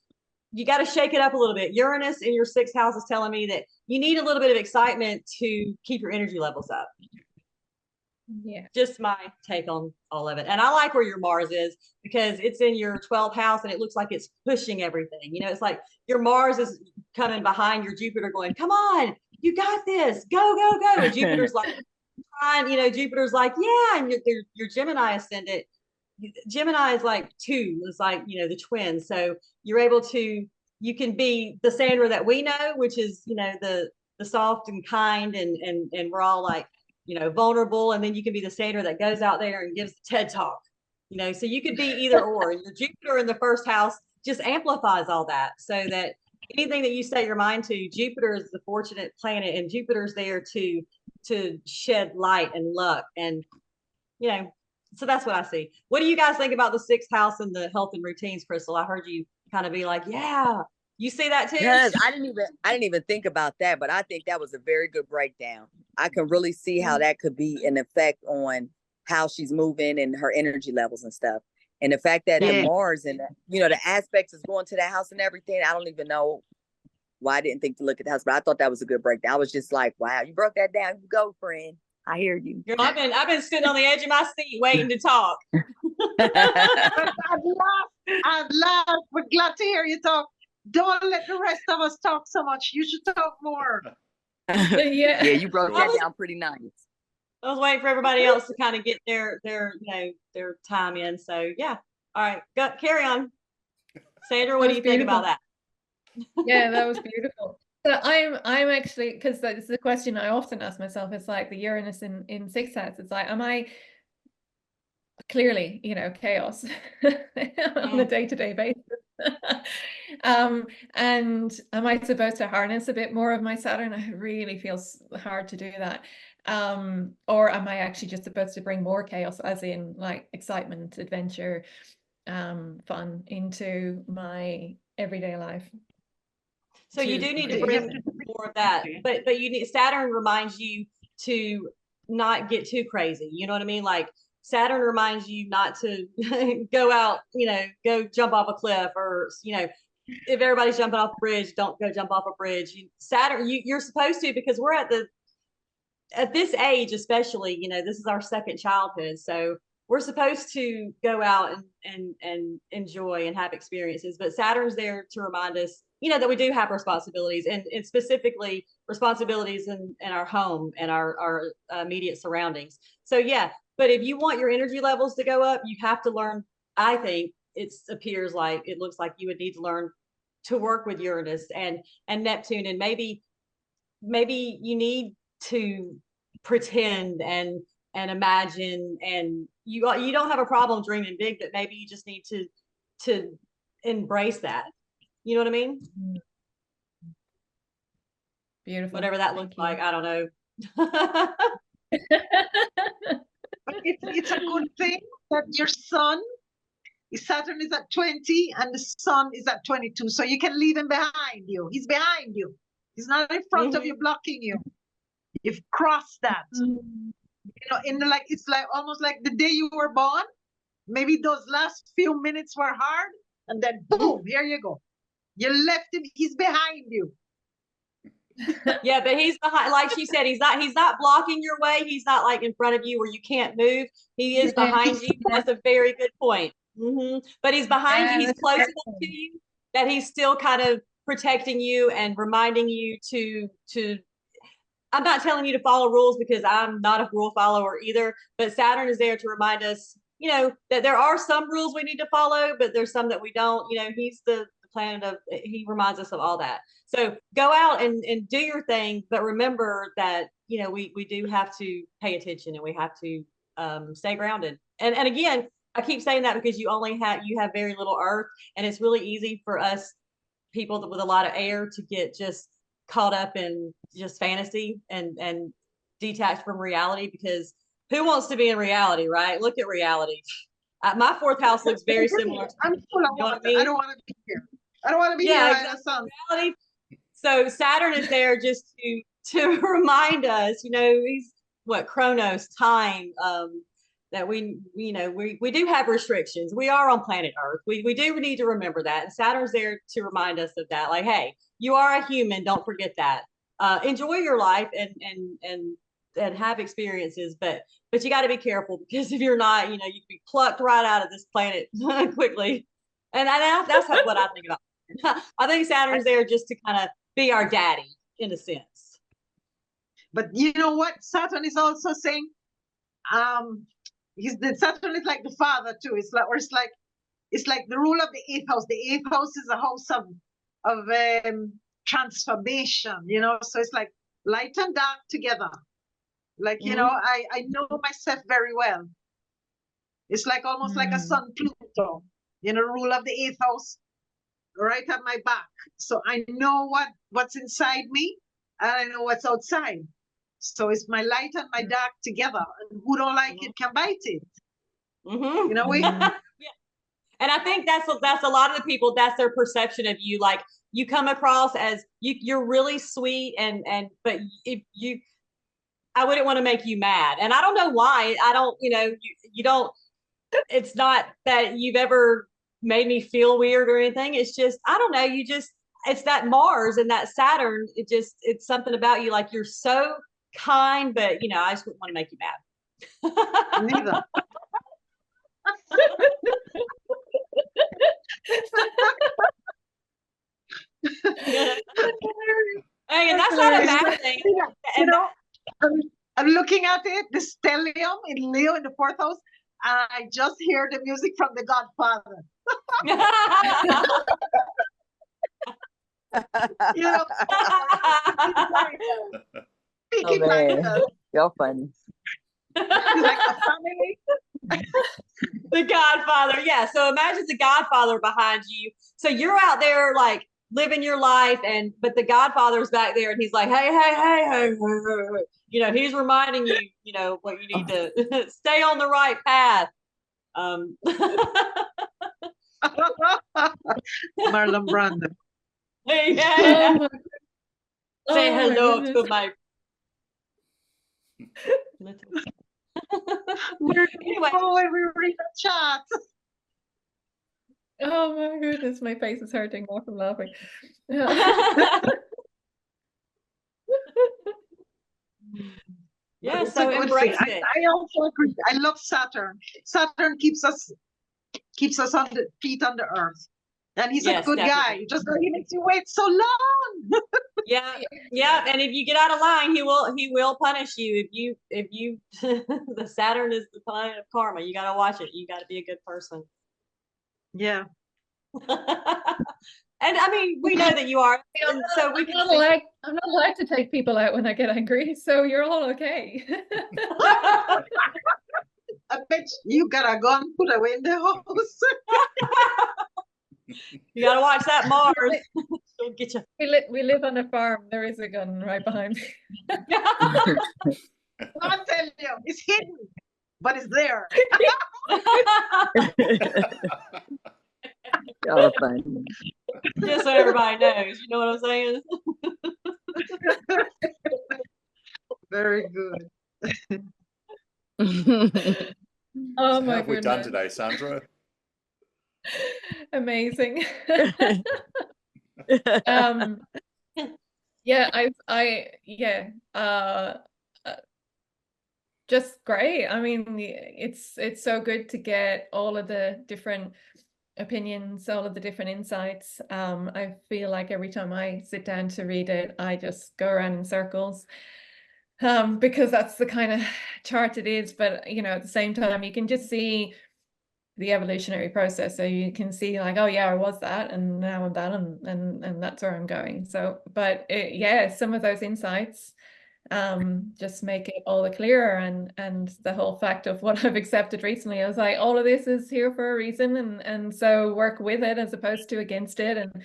you got to shake it up a little bit. Uranus in your sixth house is telling me that you need a little bit of excitement to keep your energy levels up. Yeah, just my take on all of it. And I like where your Mars is, because it's in your 12th house and it looks like it's pushing everything. It's like your Mars is coming behind your Jupiter going, come on, you got this, go, go, go. And Jupiter's like, Jupiter's like, yeah. And your Gemini ascendant, Gemini is like 2. It's like, the twins. So you're able to, you can be the Sandra that we know, which is, the soft and kind, and we're all like, vulnerable. And then you can be the Sandra that goes out there and gives the TED talk, so you could be either or. Your Jupiter in the first house just amplifies all that, so that anything that you set your mind to, Jupiter is the fortunate planet, and Jupiter's there to shed light and luck. And, so that's what I see. What do you guys think about the 6th house and the health and routines, Crystal? I heard you kind of be like, yeah, you see that too? Because I didn't even think about that, but I think that was a very good breakdown. I can really see how that could be an effect on how she's moving and her energy levels and stuff. And the fact that the Mars and the aspects is going to the house and everything, I don't even know why I didn't think to look at the house, but I thought that was a good breakdown. I was just like, wow, you broke that down. You go, friend. I hear you. I've been sitting on the edge of my seat waiting to talk. I'd laugh. We're glad to hear you talk. Don't let the rest of us talk so much. You should talk more. Yeah, you broke that down pretty nice. I was waiting for everybody else to kind of get their time in. So yeah. All right, carry on. Sandra, what do you think about that? Yeah, that was beautiful. So I'm actually, because that's the question I often ask myself. It's like the Uranus in 6th house. It's like, am I clearly, chaos on a day-to-day basis? And am I supposed to harness a bit more of my Saturn? It really feels hard to do that. Or am I actually just supposed to bring more chaos, as in like excitement, adventure, fun into my everyday life? So you do need to bring more of that, but you need, Saturn reminds you to not get too crazy. You know what I mean? Like Saturn reminds you not to go out, go jump off a cliff, or, if everybody's jumping off a bridge, don't go jump off a bridge. Saturn, you're supposed to, because we're at this age, especially, this is our second childhood. So we're supposed to go out and enjoy and have experiences, but Saturn's there to remind us, that we do have responsibilities, and specifically responsibilities in our home and our immediate surroundings. So yeah, but if you want your energy levels to go up, you have to learn, I think it looks like you would need to learn to work with Uranus and Neptune, and maybe you need to pretend and imagine, and you don't have a problem dreaming big, but maybe you just need to embrace that. You know what I mean? Beautiful. Whatever that looks like, I don't know. But it's a good thing that your sun, Saturn is at 20 and the sun is at 22. So you can leave him behind you. He's behind you. He's not in front of you, blocking you. You've crossed that. It's like almost like the day you were born. Maybe those last few minutes were hard, and then boom, here you go. You left him. He's behind you. Yeah, but he's behind. Like she said, he's not blocking your way. He's not like in front of you where you can't move. He is behind you. That's a very good point. But he's behind you. He's close enough to you that he's still kind of protecting you and reminding you to. I'm not telling you to follow rules, because I'm not a rule follower either. But Saturn is there to remind us, that there are some rules we need to follow, but there's some that we don't. He's the planet he reminds us of all that. So go out and do your thing, but remember that, we do have to pay attention, and we have to stay grounded. And again, I keep saying that because you have very little earth, and it's really easy for us people with a lot of air to get just caught up in just fantasy and detached from reality, because who wants to be in reality, right? Look at reality. My 4th house looks very similar. I don't want to be here. I don't want to be here. Exactly. So Saturn is there just to remind us, he's Chronos, time, that we do have restrictions. We are on planet Earth. We do need to remember that. And Saturn's there to remind us of that. Like, hey, you are a human. Don't forget that. Enjoy your life and have experiences, but you got to be careful, because if you're not, you can be plucked right out of this planet quickly. And that's what I think about. I think Saturn's there just to kind of be our daddy in a sense. But you know what? Saturn is also saying, Saturn is like the father too. It's like the rule of the 8th house. The 8th house is a house of transformation. So it's like light and dark together. Like, you know, I know myself very well. It's like almost like a Sun Pluto, you know, rule of the 8th house right at my back. So I know what's inside me and I know what's outside. So it's my light and my dark together. And who don't like it can bite it. You know, Yeah. And I think that's a lot of the people, that's their perception of you. Like, you come across as you're really sweet, but if you, I wouldn't want to make you mad. And I don't know why. I don't, you know, you don't, it's not that you've ever made me feel weird or anything. It's just, I don't know, you just, it's that Mars and that Saturn. It's something about you. Like, you're so kind, but you know, I just wouldn't want to make you mad. neither. Hey, and that's not a bad thing. You know, I'm looking at it, the stellium in Leo in the 4th house, and I just hear the music from The Godfather. You know, speaking like You're funny. like a family. The Godfather, yeah. So imagine the Godfather behind you. So you're out there like living your life, but the Godfather's back there, and he's like, hey, hey, hey, hey, hey, hey. You know, he's reminding you, you know, what you need to stay on the right path. Marlon Brando. Yeah. Oh Say my hello goodness. to my anyway. When we read the chat. Oh my goodness, my face is hurting now from laughing. Yeah, It's so a good embrace thing. it. I also agree. I love Saturn. Saturn keeps us on the feet on the earth. And he's a good guy. Just he makes you wait so long. Yeah. And if you get out of line, he will punish you. If you the Saturn is the planet of karma. You gotta watch it. You gotta be a good person. Yeah. And I mean, we know that you are. And so we can see. I'm not allowed to take people out when I get angry, so you're all okay. I bet you gotta go and put away in the house. You gotta watch that Mars. She'll get you. We live on a farm. There is a gun right behind me. I'll tell you, it's hidden, but it's there. Y'all funny. Just so everybody knows, you know what I'm saying? Very good. Oh So my how have we done goodness. today, Sandra? Amazing. Yeah, just great. I mean, it's so good to get all of the different opinions, all of the different insights. I feel like every time I sit down to read it, I just go around in circles. Because that's the kind of chart it is, but you know, at the same time, you can just see the evolutionary process. So you can see like, oh yeah, I was that, and now I'm that, and that's where I'm going. So, but yeah, some of those insights just make it all the clearer, and the whole fact of what I've accepted recently, I was like, all of this is here for a reason, and so work with it as opposed to against it, and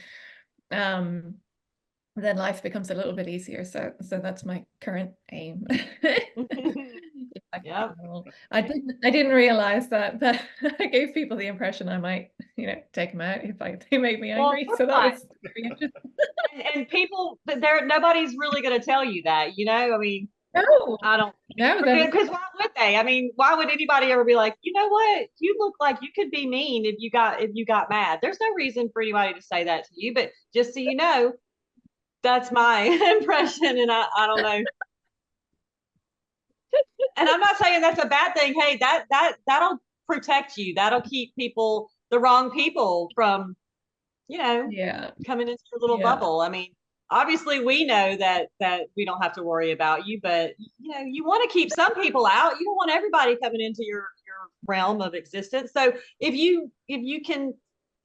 then life becomes a little bit easier. So that's my current aim. Yep. I didn't realize that I gave people the impression I might, you know, take them out if they made me angry. So that was very interesting. And people, nobody's really going to tell you that, you know. I mean, No, I don't. no, Because why would they? I mean, why would anybody ever be like, you know what? You look like you could be mean if you got mad. There's no reason for anybody to say that to you. But just so you know, that's my impression, and I don't know. And I'm not saying that's a bad thing. Hey, that'll protect you. That'll keep the wrong people from, you know, coming into your little bubble. I mean, obviously we know that we don't have to worry about you, but you know, you want to keep some people out. You don't want everybody coming into your realm of existence. So if you can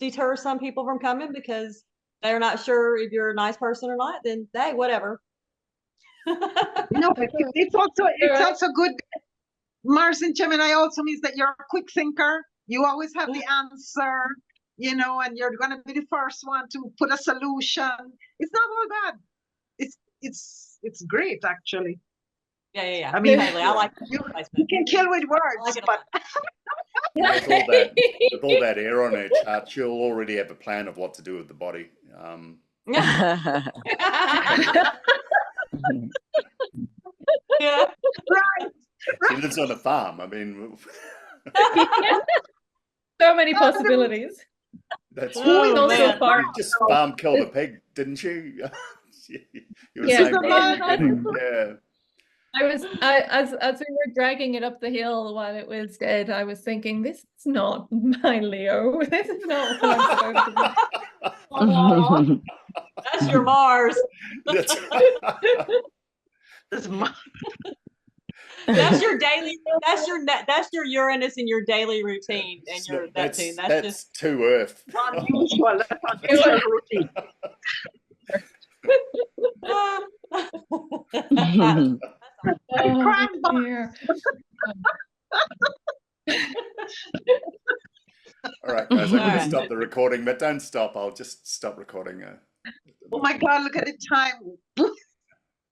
deter some people from coming because they're not sure if you're a nice person or not, then hey, whatever. No, but it's also good. Mars in Gemini also means that you're a quick thinker. You always have the answer, you know, and you're going to be the first one to put a solution. It's not all bad. It's great, actually. Yeah. I mean, totally. I like you can kill with words, but with all that air on her chart, she'll already have a plan of what to do with the body. Yeah. right. She lives on a farm. I mean, so many possibilities. that's Oh, right. man. You just farm killed a pig, didn't you? You were Yeah. saying about yeah. As we were dragging it up the hill while it was dead, I was thinking, this is not my Leo. This is not what I'm supposed to be. Oh, that's your Mars. That's your daily. That's your Uranus in your daily routine and your Neptune. That's just too Earth. Unusual. That's unusual routine. Oh, dear. All right, guys, I'm going to stop the recording, but don't stop. I'll just stop recording. Oh my God, look at the time.